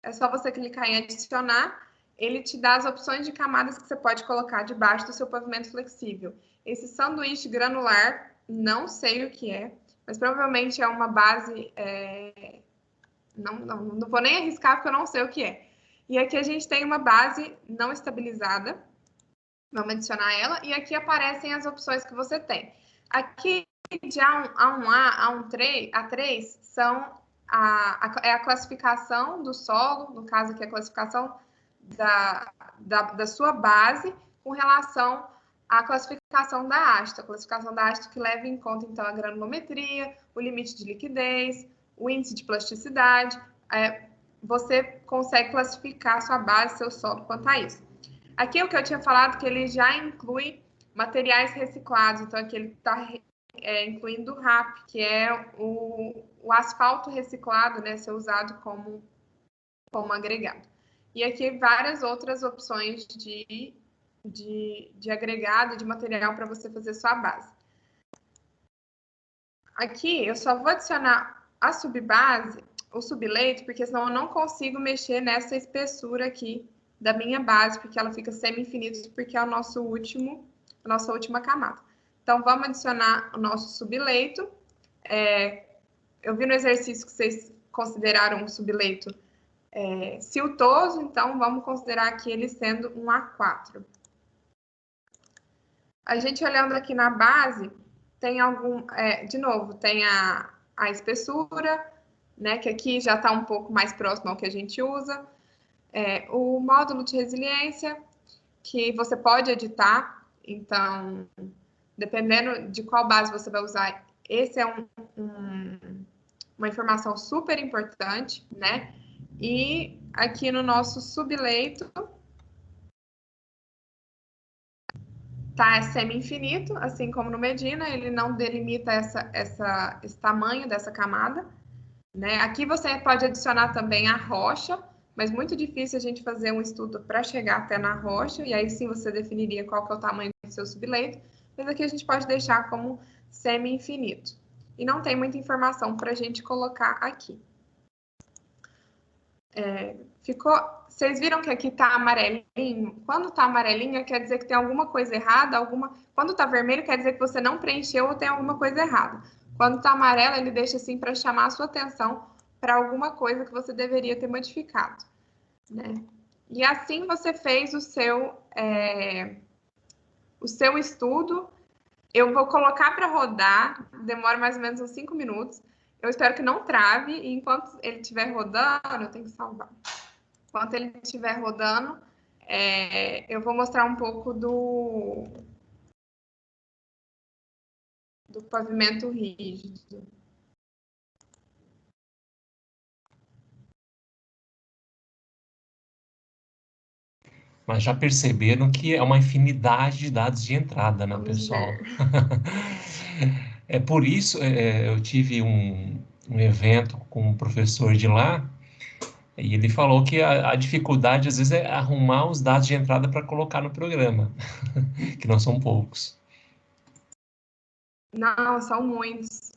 É só você clicar em adicionar. Ele te dá as opções de camadas que você pode colocar debaixo do seu pavimento flexível. Esse sanduíche granular, não sei o que é, mas provavelmente é uma base... Não vou nem arriscar porque eu não sei o que é. E aqui a gente tem uma base não estabilizada. Vamos adicionar ela. E aqui aparecem as opções que você tem. Aqui de A1A, A3 são a classificação do solo, no caso aqui a classificação da sua base com relação à classificação da haste. A classificação da haste que leva em conta, então, a granulometria, o limite de liquidez, o índice de plasticidade. Você consegue classificar a sua base, seu solo quanto a isso. Aqui o que eu tinha falado, que ele já inclui materiais reciclados. Então, aqui ele está incluindo o RAP, que é o asfalto reciclado, né, ser usado como agregado. E aqui várias outras opções de agregado, de material para você fazer sua base. Aqui eu só vou adicionar a subbase, o subleito, porque senão eu não consigo mexer nessa espessura aqui da minha base, porque ela fica semi-infinita, porque é a nossa última camada. Então, vamos adicionar o nosso subleito. Eu vi no exercício que vocês consideraram o subleito siltoso, então vamos considerar aqui ele sendo um A4. A gente olhando aqui na base, tem de novo, tem a espessura, né, que aqui já está um pouco mais próximo ao que a gente usa. O módulo de resiliência, que você pode editar, então, dependendo de qual base você vai usar, esse é uma informação super importante, né? E aqui no nosso subleito, tá semi-infinito, assim como no Medina, ele não delimita esse tamanho dessa camada, né? Aqui você pode adicionar também a rocha, mas muito difícil a gente fazer um estudo para chegar até na rocha, e aí sim você definiria qual que é o tamanho do seu subleito, mas aqui a gente pode deixar como semi-infinito. E não tem muita informação para a gente colocar aqui. Vocês viram que aqui está amarelinho? Quando está amarelinho, quer dizer que tem alguma coisa errada, quando está vermelho, quer dizer que você não preencheu ou tem alguma coisa errada. Quando está amarelo, ele deixa assim para chamar a sua atenção para alguma coisa que você deveria ter modificado, né? E assim você fez o seu estudo. Eu vou colocar para rodar, demora mais ou menos uns 5 minutos. Eu espero que não trave, e enquanto ele estiver rodando, eu tenho que salvar. Enquanto ele estiver rodando, eu vou mostrar um pouco do pavimento rígido. Mas já perceberam que é uma infinidade de dados de entrada, né, Vamos pessoal? ver. É por isso, eu tive um evento com um professor de lá, e ele falou que a dificuldade, às vezes, é arrumar os dados de entrada para colocar no programa, que não são poucos. Não, são muitos.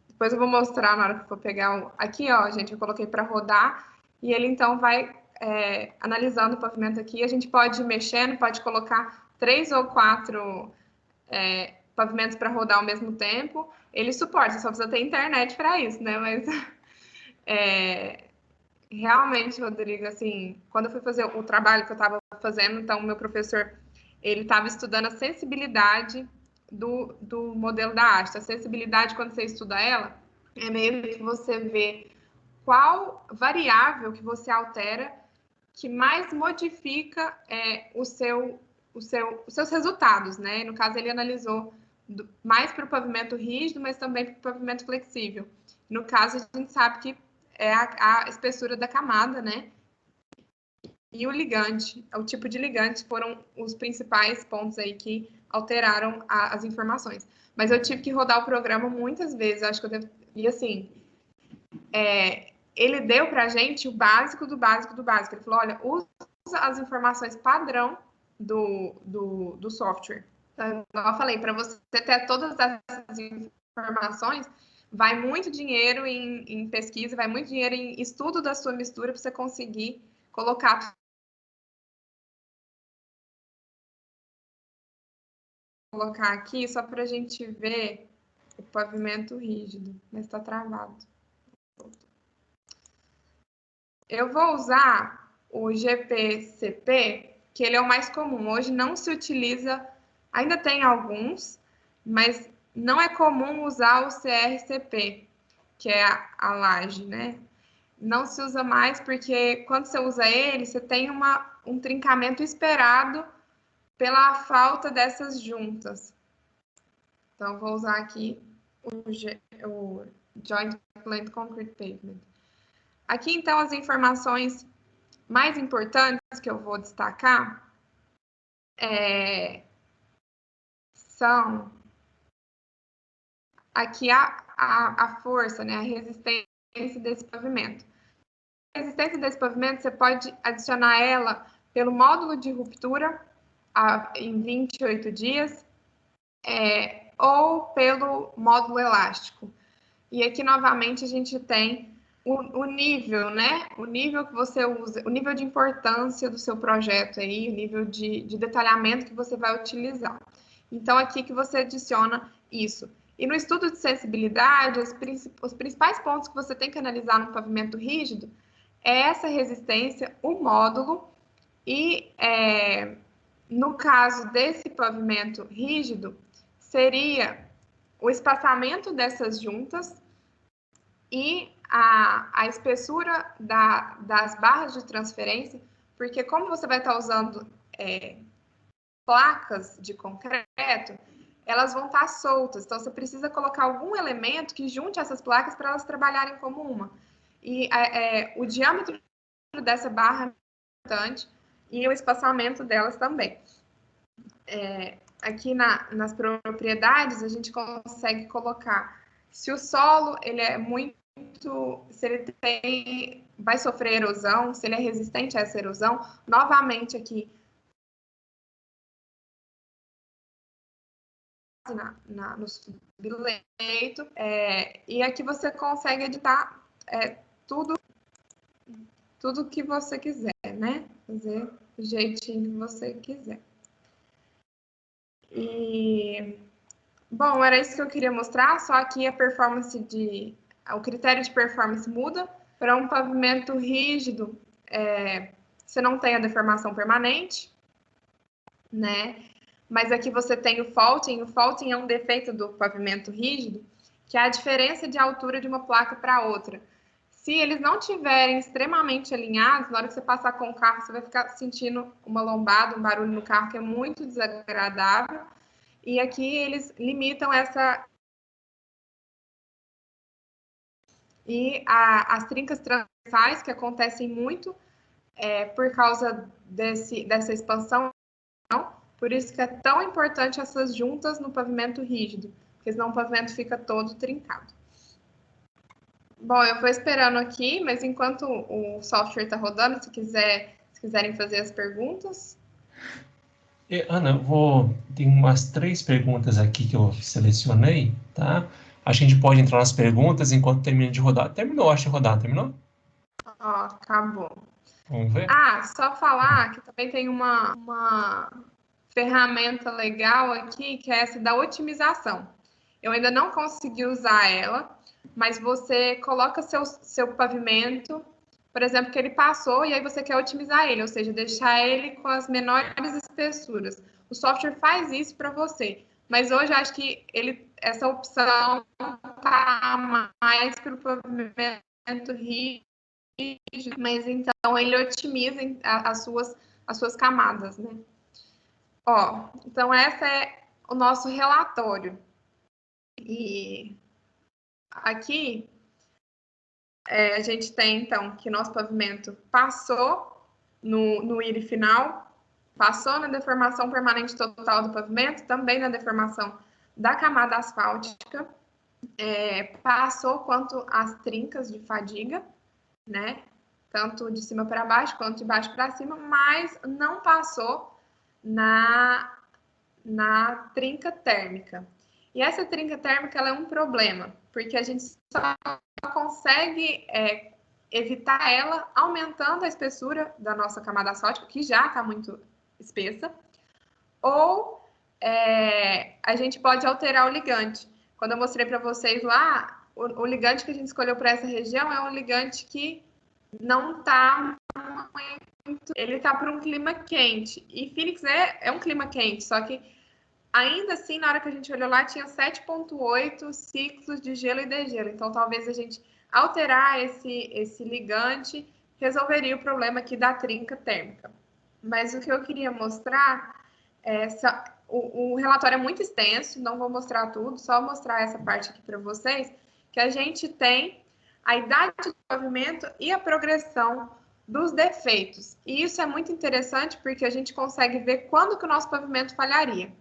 Depois eu vou mostrar na hora que eu for pegar aqui, ó, gente, eu coloquei para rodar e ele então vai analisando o pavimento aqui. A gente pode ir mexendo, pode colocar 3 ou 4 pavimentos para rodar ao mesmo tempo. Ele suporta, só precisa ter internet para isso, né? Mas realmente, Rodrigo, assim, quando eu fui fazer o trabalho que eu estava fazendo, então o meu professor, ele estava estudando a sensibilidade do modelo da haste. A sensibilidade, quando você estuda ela, é meio que você vê qual variável que você altera que mais modifica os seus resultados, né? No caso, ele analisou mais para o pavimento rígido, mas também para o pavimento flexível. No caso, a gente sabe que é a espessura da camada, né? E o ligante, o tipo de ligante foram os principais pontos aí que alteraram as informações. Mas eu tive que rodar o programa muitas vezes, acho que eu devo... E assim, ele deu para a gente o básico do básico do básico. Ele falou, olha, usa as informações padrão do software. Então, eu falei, para você ter todas essas informações, vai muito dinheiro em pesquisa, vai muito dinheiro em estudo da sua mistura para você conseguir colocar. Vou colocar aqui só para a gente ver o pavimento rígido, mas está travado. Eu vou usar o GPCP, que ele é o mais comum. Hoje não se utiliza, ainda tem alguns, mas não é comum usar o CRCP, que é a laje, né? Não se usa mais porque quando você usa ele, você tem um trincamento esperado pela falta dessas juntas. Então, vou usar aqui o Joint Plant Concrete Pavement. Aqui, então, as informações mais importantes que eu vou destacar são aqui a força, né, a resistência desse pavimento. A resistência desse pavimento, você pode adicionar ela pelo módulo de ruptura em 28 dias ou pelo módulo elástico. E aqui, novamente, a gente tem o nível, né? O nível que você usa, o nível de importância do seu projeto aí, o nível de detalhamento que você vai utilizar. Então, aqui que você adiciona isso. E no estudo de sensibilidade, os principais pontos que você tem que analisar no pavimento rígido é essa resistência, o módulo e, no caso desse pavimento rígido, seria o espaçamento dessas juntas e a espessura das barras de transferência, porque como você vai estar usando placas de concreto, elas vão estar soltas, então você precisa colocar algum elemento que junte essas placas para elas trabalharem como uma. E o diâmetro dessa barra é importante e o espaçamento delas também. Aqui nas propriedades, a gente consegue colocar se o solo ele é muito, se ele vai sofrer erosão, se ele é resistente a essa erosão, novamente aqui no subleito, e aqui você consegue editar tudo que você quiser, né? Fazer do jeitinho que você quiser. E, bom, era isso que eu queria mostrar, só que o critério de performance muda. Para um pavimento rígido, você não tem a deformação permanente, né? Mas aqui você tem o faulting. O faulting é um defeito do pavimento rígido, que é a diferença de altura de uma placa para outra. Se eles não tiverem extremamente alinhados, na hora que você passar com o carro, você vai ficar sentindo uma lombada, um barulho no carro que é muito desagradável. E aqui eles limitam essa... E as trincas transversais, que acontecem muito por causa dessa expansão, por isso que é tão importante essas juntas no pavimento rígido, porque senão o pavimento fica todo trincado. Bom, eu vou esperando aqui, mas enquanto o software está rodando, se quiserem fazer as perguntas. Ana, tem umas 3 perguntas aqui que eu selecionei, tá? A gente pode entrar nas perguntas enquanto termina de rodar. Terminou, acho, de rodar, terminou? Ó, acabou. Vamos ver? Ah, só falar que também tem uma ferramenta legal aqui, que é essa da otimização. Eu ainda não consegui usar ela, mas você coloca seu pavimento, por exemplo, que ele passou, e aí você quer otimizar ele, ou seja, deixar ele com as menores espessuras. O software faz isso para você, mas hoje eu acho que essa opção está mais para o pavimento rígido, mas então ele otimiza as suas camadas, né? Ó, então essa é o nosso relatório. E aqui a gente tem, então, que nosso pavimento passou no IRI final, passou na deformação permanente total do pavimento, também na deformação da camada asfáltica, passou quanto às trincas de fadiga, né? Tanto de cima para baixo quanto de baixo para cima, mas não passou na trinca térmica. E essa trinca térmica ela é um problema, porque a gente só consegue evitar ela aumentando a espessura da nossa camada asfáltica, que já está muito espessa, ou a gente pode alterar o ligante. Quando eu mostrei para vocês lá, o ligante que a gente escolheu para essa região é um ligante que não está muito... Ele está para um clima quente. E Phoenix é um clima quente, só que ainda assim, na hora que a gente olhou lá, tinha 7,8 ciclos de gelo e degelo. Então, talvez a gente alterar esse ligante resolveria o problema aqui da trinca térmica. Mas o que eu queria mostrar o relatório é muito extenso, não vou mostrar tudo, só mostrar essa parte aqui para vocês, que a gente tem a idade do pavimento e a progressão dos defeitos. E isso é muito interessante porque a gente consegue ver quando que o nosso pavimento falharia.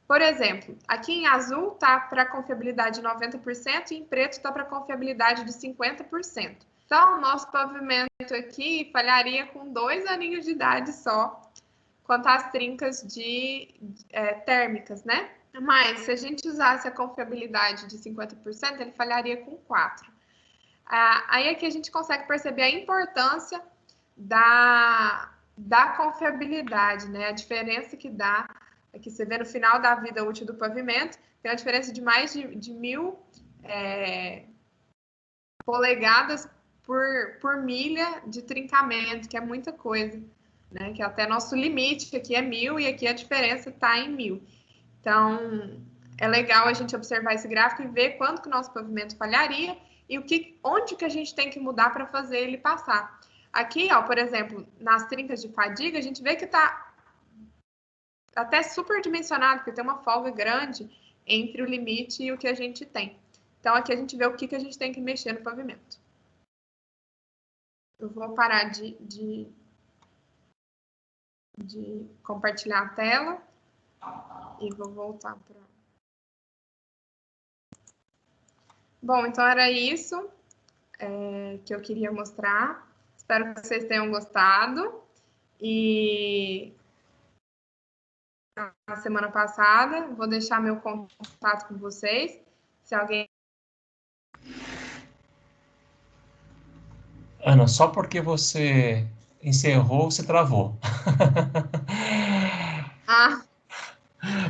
Por exemplo, aqui em azul está para confiabilidade de 90% e em preto está para confiabilidade de 50%. Então, o nosso pavimento aqui falharia com 2 aninhos de idade só, quanto às trincas térmicas, né? Mas, se a gente usasse a confiabilidade de 50%, ele falharia com 4. Aí é que a gente consegue perceber a importância da confiabilidade, né? A diferença que dá, que você vê no final da vida útil do pavimento, tem uma diferença de mais de 1.000 polegadas por milha de trincamento, que é muita coisa, né? Que até nosso limite aqui é 1.000 e aqui a diferença está em 1.000. Então, é legal a gente observar esse gráfico e ver quanto que o nosso pavimento falharia e onde que a gente tem que mudar para fazer ele passar. Aqui, ó, por exemplo, nas trincas de fadiga, a gente vê que está até superdimensionado, porque tem uma folga grande entre o limite e o que a gente tem. Então, aqui a gente vê o que a gente tem que mexer no pavimento. Eu vou parar de compartilhar a tela e vou voltar para... Bom, então era isso que eu queria mostrar. Espero que vocês tenham gostado. E na semana passada, vou deixar meu contato com vocês. Se alguém... Ana, só porque você encerrou, você travou.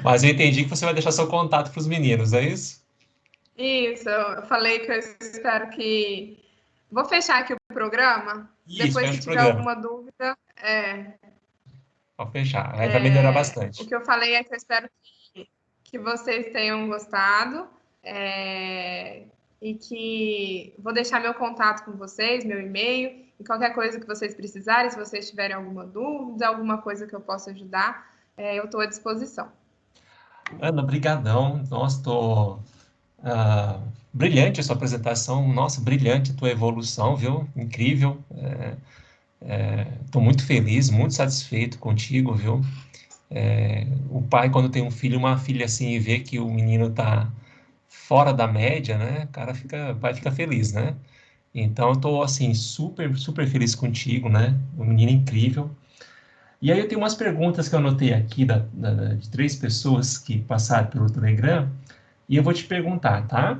Mas eu entendi que você vai deixar seu contato para os meninos, é isso? Isso, eu falei que eu espero que... Vou fechar aqui o programa. Isso, Depois, fecha se o tiver programa. alguma dúvida... Pode fechar. Aí vai melhorar bastante. O que eu falei é que eu espero que vocês tenham gostado. E que vou deixar meu contato com vocês, meu e-mail, e qualquer coisa que vocês precisarem, se vocês tiverem alguma dúvida, alguma coisa que eu possa ajudar, eu estou à disposição. Ana, brigadão. Nossa, brilhante a sua apresentação. Nossa, brilhante a tua evolução, viu? Incrível. Estou muito feliz, muito satisfeito contigo, viu? O pai, quando tem um filho, uma filha assim, e vê que o menino está fora da média, né? O cara vai ficar feliz, né? Então, eu tô, assim, super, super feliz contigo, né? Um menino incrível. E aí eu tenho umas perguntas que eu anotei aqui de 3 pessoas que passaram pelo Telegram, e eu vou te perguntar, tá?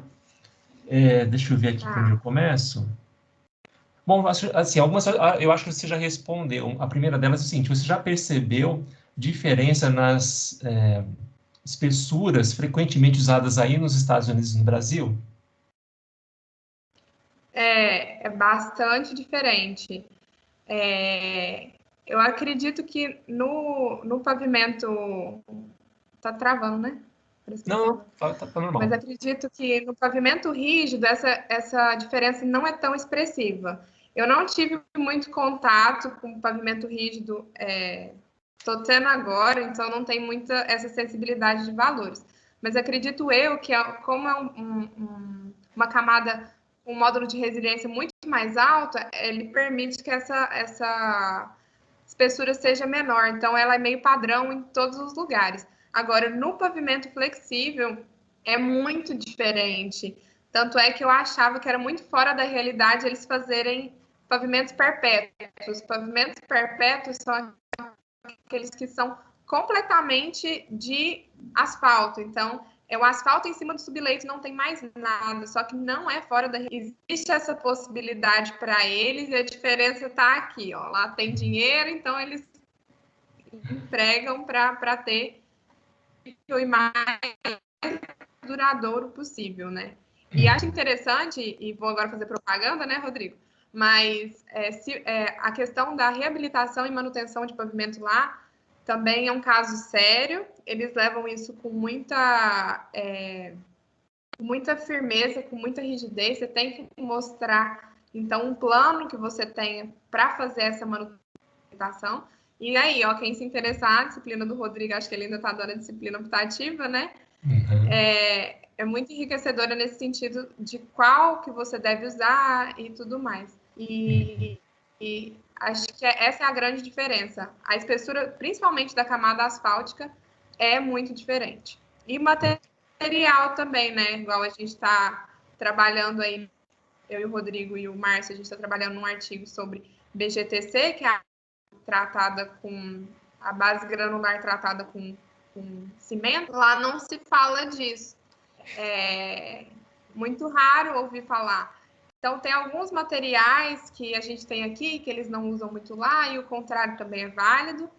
Deixa eu ver aqui por onde eu começo. Bom, assim, algumas eu acho que você já respondeu. A primeira delas é o seguinte: você já percebeu diferença nas espessuras frequentemente usadas aí nos Estados Unidos e no Brasil? É bastante diferente. Eu acredito que no pavimento. Tá travando, né? Parece que tá Não, travando. tá Mas normal. acredito que no pavimento rígido essa diferença não é tão expressiva. Eu não tive muito contato com o pavimento rígido, estou tendo agora, então não tem muita essa sensibilidade de valores. Mas acredito eu que, como é uma camada, um módulo de resiliência muito mais alto, ele permite que essa espessura seja menor. Então, ela é meio padrão em todos os lugares. Agora, no pavimento flexível, é muito diferente. Tanto é que eu achava que era muito fora da realidade eles fazerem pavimentos perpétuos. Pavimentos perpétuos são aqueles que são completamente de asfalto. Então, é o asfalto em cima do subleito, não tem mais nada, só que não é fora da. Existe essa possibilidade para eles e a diferença está aqui, ó. Lá tem dinheiro, então eles empregam para ter o mais duradouro possível, né? E acho interessante, e vou agora fazer propaganda, né, Rodrigo? Mas a questão da reabilitação e manutenção de pavimento lá também é um caso sério. Eles levam isso com muita firmeza, com muita rigidez. Você tem que mostrar, então, um plano que você tenha para fazer essa manutenção. E aí, ó, quem se interessar, a disciplina do Rodrigo, acho que ele ainda está dando a disciplina optativa, né? Uhum. É muito enriquecedora nesse sentido de qual que você deve usar e tudo mais. E acho que essa é a grande diferença. A espessura, principalmente da camada asfáltica, é muito diferente. E material também, né? Igual a gente está trabalhando aí, eu e o Rodrigo e o Márcio, a gente está trabalhando num artigo sobre BGTC, que é tratada com a base granular tratada com cimento. Lá não se fala disso. É muito raro ouvir falar. Então, tem alguns materiais que a gente tem aqui que eles não usam muito lá, e o contrário também é válido.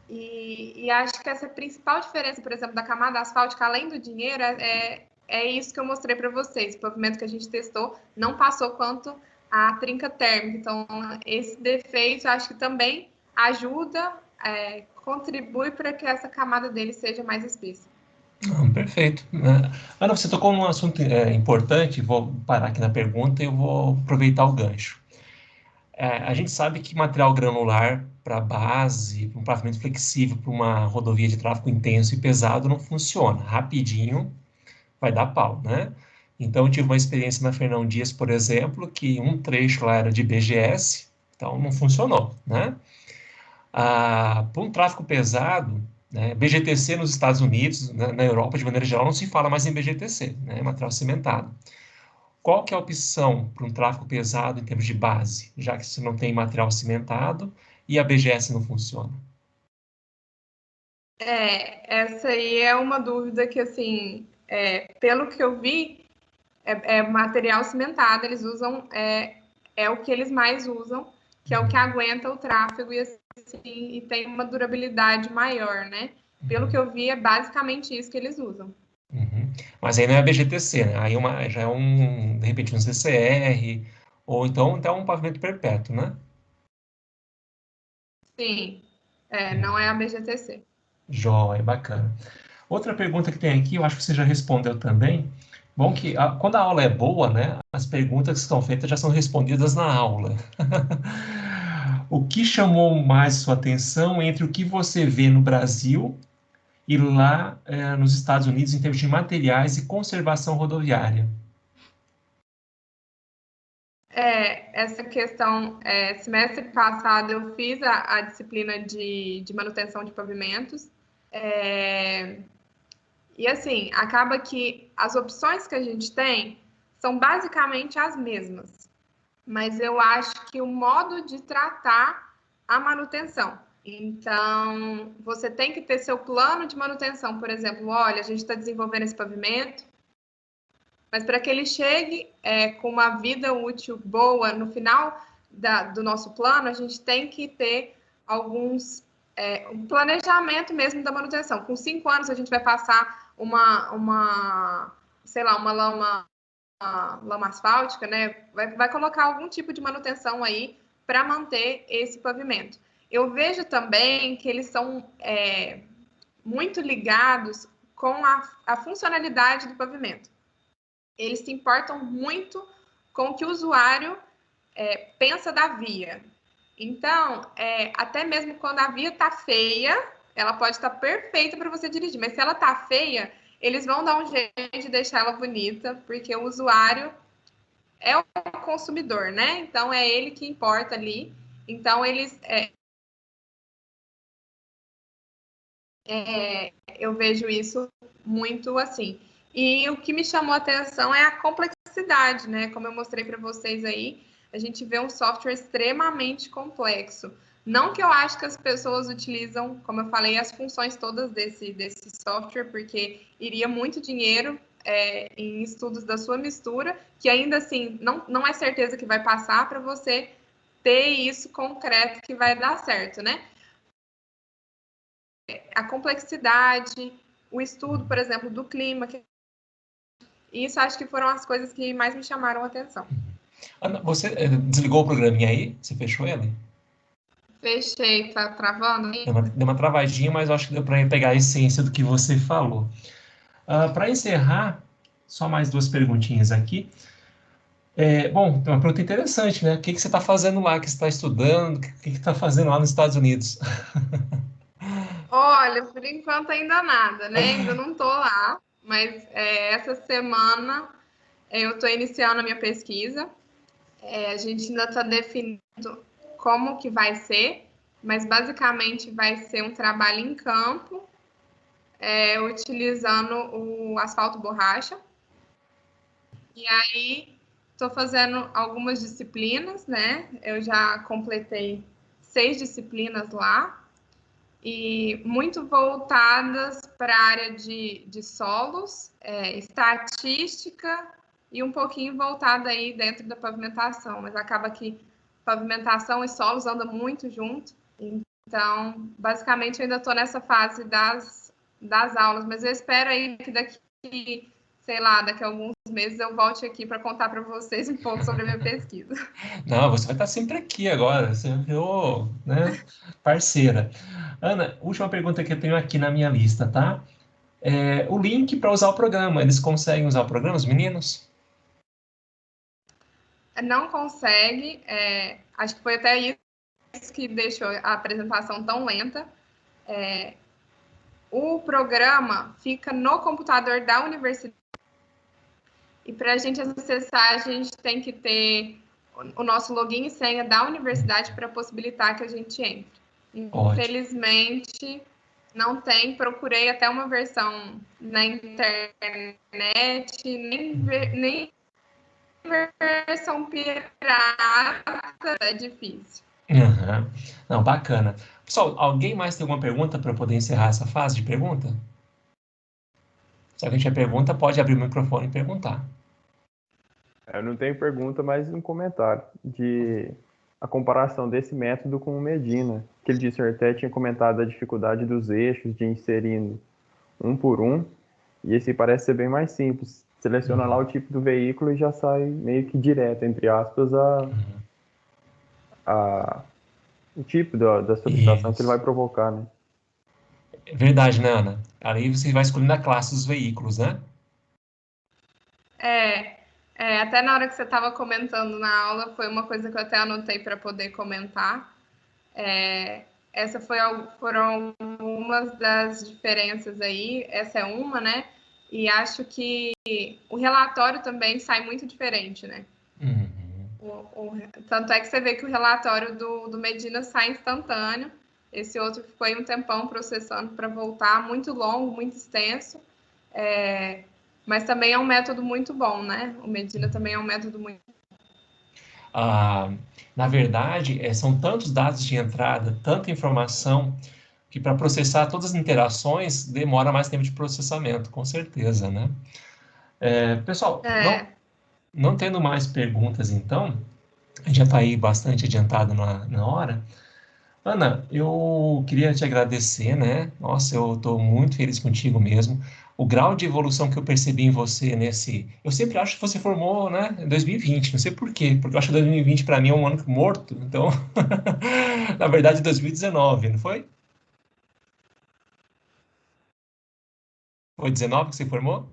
E acho que essa principal diferença, por exemplo, da camada asfáltica, além do dinheiro, é isso que eu mostrei para vocês. O pavimento que a gente testou não passou quanto a trinca térmica. Então, esse defeito, acho que também ajuda, contribui para que essa camada dele seja mais espessa. Perfeito. Ana, você tocou num assunto importante, vou parar aqui na pergunta e eu vou aproveitar o gancho. A gente sabe que material granular para base, para um pavimento flexível, para uma rodovia de tráfego intenso e pesado não funciona. Rapidinho vai dar pau, né? Então, eu tive uma experiência na Fernão Dias, por exemplo, que um trecho lá era de BGS, então não funcionou, né? Para um tráfego pesado, né, BGTC nos Estados Unidos, na Europa, de maneira geral, não se fala mais em BGTC, né, material cimentado. Qual que é a opção para um tráfego pesado em termos de base, já que você não tem material cimentado e a BGS não funciona? Essa aí é uma dúvida que, assim, pelo que eu vi, material cimentado, eles usam, é o que eles mais usam, que é o que aguenta o tráfego e, assim, e tem uma durabilidade maior, né? Pelo que eu vi, é basicamente isso que eles usam. Uhum. Mas aí não é a BGTC, né? Aí já é de repente um CCR, ou então até um pavimento perpétuo, né? Sim, não é a BGTC. Joia, bacana. Outra pergunta que tem aqui, eu acho que você já respondeu também. Bom que quando a aula é boa, né, as perguntas que estão feitas já são respondidas na aula. O que chamou mais sua atenção entre o que você vê no Brasil e lá nos Estados Unidos em termos de materiais e conservação rodoviária? Essa questão, semestre passado eu fiz a disciplina de manutenção de pavimentos, e assim, acaba que as opções que a gente tem são basicamente as mesmas, mas eu acho que o modo de tratar a manutenção. Então, você tem que ter seu plano de manutenção. Por exemplo, olha, a gente está desenvolvendo esse pavimento, mas para que ele chegue com uma vida útil boa no final do nosso plano, a gente tem que ter um planejamento mesmo da manutenção. Com 5 anos, a gente vai passar sei lá, uma lama asfáltica, né? Vai colocar algum tipo de manutenção aí para manter esse pavimento. Eu vejo também que eles são muito ligados com a funcionalidade do pavimento. Eles se importam muito com o que o usuário pensa da via. Então, até mesmo quando a via está feia, ela pode estar perfeita para você dirigir, mas se ela está feia, eles vão dar um jeito de deixar ela bonita, porque o usuário é o consumidor, né? Então, é ele que importa ali. Então, eu vejo isso muito assim. E o que me chamou a atenção é a complexidade, né? Como eu mostrei para vocês aí, a gente vê um software extremamente complexo. Não que eu acho que as pessoas utilizam, como eu falei, as funções todas desse software, porque iria muito dinheiro em estudos da sua mistura, que ainda assim não é certeza que vai passar para você ter isso concreto que vai dar certo, né? A complexidade, o estudo, por exemplo, do clima. Isso acho que foram as coisas que mais me chamaram a atenção. Ana, você desligou o programinha aí? Você fechou ele? Fechei, tá travando? Deu uma travadinha, mas eu acho que deu para pegar a essência do que você falou. Para encerrar, só mais 2 perguntinhas aqui. Bom, tem uma pergunta interessante, né? O que você está fazendo lá? O que você está estudando? O que você está fazendo lá nos Estados Unidos? Olha, por enquanto ainda nada, né? Ainda não estou lá, mas essa semana eu estou iniciando a minha pesquisa. A gente ainda está definindo como que vai ser, mas basicamente vai ser um trabalho em campo, utilizando o asfalto borracha. E aí estou fazendo algumas disciplinas, né? Eu já completei 6 disciplinas lá, e muito voltadas para a área de solos, estatística e um pouquinho voltada aí dentro da pavimentação, mas acaba que pavimentação e solos andam muito junto. Então, basicamente, eu ainda estou nessa fase das aulas, mas eu espero aí que daqui, sei lá, daqui a alguns meses eu volte aqui para contar para vocês um pouco sobre a minha pesquisa. Não, você vai estar sempre aqui agora. Você virou, né, parceira. Ana, última pergunta que eu tenho aqui na minha lista, tá? O link para usar o programa. Eles conseguem usar o programa, os meninos? Não consegue, acho que foi até isso que deixou a apresentação tão lenta. O programa fica no computador da universidade. E para a gente acessar, a gente tem que ter o nosso login e senha da universidade para possibilitar que a gente entre. Infelizmente, não tem. Procurei até uma versão na internet, nem versão pirata, é difícil. Uhum. Não, bacana. Pessoal, alguém mais tem alguma pergunta para poder encerrar essa fase de pergunta? Se alguém tiver pergunta, pode abrir o microfone e perguntar. Eu não tenho pergunta, mas um comentário de a comparação desse método com o Medina, que ele disse, até tinha comentado a dificuldade dos eixos de inserir um por um, e esse parece ser bem mais simples. Seleciona lá o tipo do veículo e já sai meio que direto, entre aspas, o tipo da subtração que ele vai provocar, né? É verdade, né, Ana? Aí você vai escolhendo a classe dos veículos, né? Até na hora que você estava comentando na aula, foi uma coisa que eu até anotei para poder comentar. Foram algumas das diferenças aí, essa é uma, né? E acho que o relatório também sai muito diferente, né? Tanto é que você vê que o relatório do Medina sai instantâneo, esse outro ficou aí um tempão processando para voltar, muito longo, muito extenso, mas também é um método muito bom, né? O Medina também é um método muito Na verdade, são tantos dados de entrada, tanta informação, que para processar todas as interações demora mais tempo de processamento, com certeza, né? Pessoal, não tendo mais perguntas, então, a gente já está aí bastante adiantado na hora. Ana, eu queria te agradecer, né? Nossa, eu estou muito feliz contigo mesmo. O grau de evolução que eu percebi em você nesse. Eu sempre acho que você formou, né, em 2020, não sei por quê, porque eu acho que 2020 para mim é um ano morto, então. Na verdade, 2019, não foi? Foi 19 que você formou?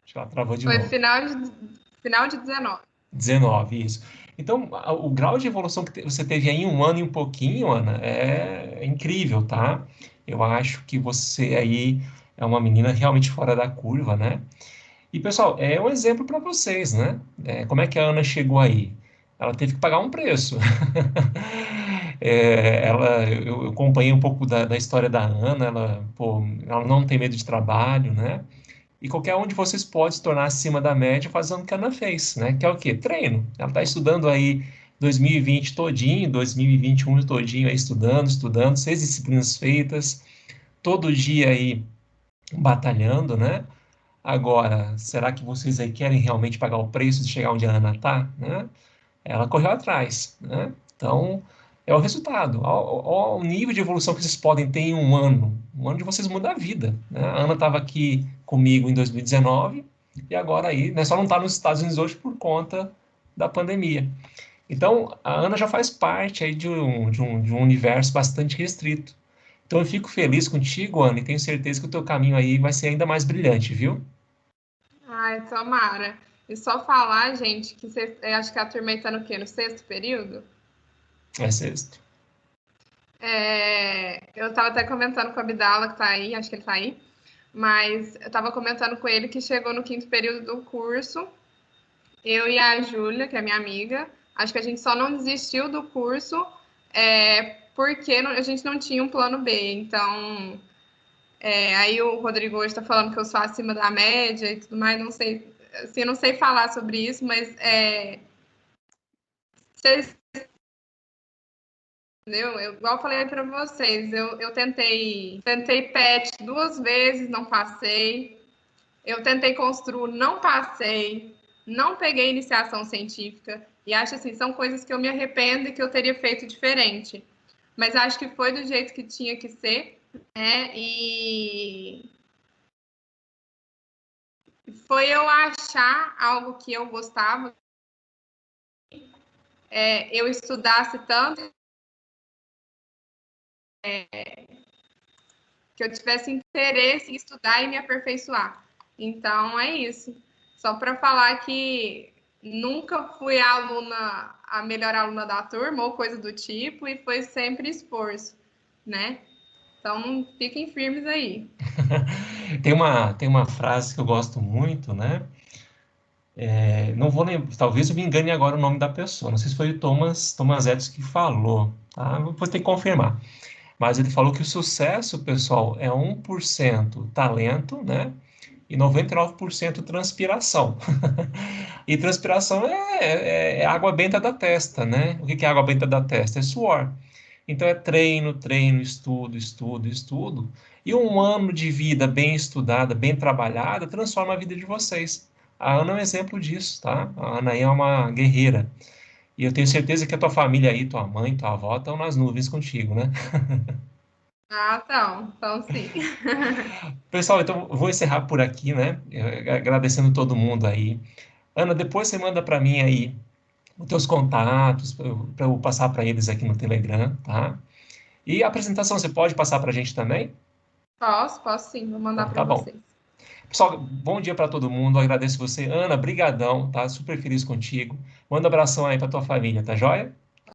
Acho que ela travou de Foi novo. final de 19. 19, isso. Então, o grau de evolução que você teve aí em um ano e um pouquinho, Ana, é incrível, tá? Eu acho que você aí é uma menina realmente fora da curva, né? E, pessoal, é um exemplo para vocês, né? Como é que a Ana chegou aí? Ela teve que pagar um preço. Eu acompanhei um pouco da história da Ana, ela não tem medo de trabalho, né? E qualquer um de vocês pode se tornar acima da média fazendo o que a Ana fez, né? Que é o quê? Treino. Ela está estudando aí 2020 todinho, 2021 todinho aí estudando, 6 disciplinas feitas, todo dia aí batalhando, né? Agora, será que vocês aí querem realmente pagar o preço de chegar onde a Ana está, né? Ela correu atrás, né? Então, é o resultado. Ao nível de evolução que vocês podem ter em um ano. Um ano de vocês muda a vida, né? A Ana estava aqui comigo em 2019 e agora aí, né, só não está nos Estados Unidos hoje por conta da pandemia. Então, a Ana já faz parte aí de um universo bastante restrito. Então, eu fico feliz contigo, Ana, e tenho certeza que o teu caminho aí vai ser ainda mais brilhante, viu? Ai, tomara. E só falar, gente, que acho que a turma aí tá no quê? No sexto período? É sexto. Eu tava até comentando com a Abdala, que tá aí, acho que ele tá aí, mas eu tava comentando com ele que chegou no quinto período do curso, eu e a Júlia, que é minha amiga, acho que a gente só não desistiu do curso porque a gente não tinha um plano B. Então, aí o Rodrigo hoje está falando que eu sou acima da média e tudo mais, não sei, assim, eu não sei falar sobre isso, mas vocês, entendeu? Igual eu falei para vocês, eu tentei PET 2 vezes, não passei. Eu tentei construir, não passei, não peguei iniciação científica, e acho assim, são coisas que eu me arrependo e que eu teria feito diferente. Mas acho que foi do jeito que tinha que ser, né? E foi eu achar algo que eu gostava, eu estudasse tanto, que eu tivesse interesse em estudar e me aperfeiçoar. Então, é isso. Só para falar que nunca fui a melhor aluna da turma ou coisa do tipo, e foi sempre esforço, né? Então, fiquem firmes aí. Tem uma frase que eu gosto muito, né? Não vou lembrar, talvez eu me engane agora o nome da pessoa. Não sei se foi o Thomas Edison que falou, tá? Vou ter que confirmar. Mas ele falou que o sucesso, pessoal, é 1% talento, né? E 99% transpiração. E transpiração é água benta da testa, né? O que que é água benta da testa? É suor. Então é treino, treino, estudo, estudo, estudo. E um ano de vida bem estudada, bem trabalhada, transforma a vida de vocês. A Ana é um exemplo disso, tá? A Ana aí é uma guerreira. E eu tenho certeza que a tua família aí, tua mãe, tua avó, estão nas nuvens contigo, né? Ah, então sim. Pessoal, então eu vou encerrar por aqui, né? Agradecendo todo mundo aí. Ana, depois você manda para mim aí os teus contatos, para eu passar para eles aqui no Telegram, tá? E a apresentação você pode passar para a gente também? Posso sim, vou mandar Então, para tá bom. vocês. Pessoal, bom dia para todo mundo. Eu agradeço você. Ana, brigadão, tá? Super feliz contigo. Manda um abração aí para tua família, tá joia?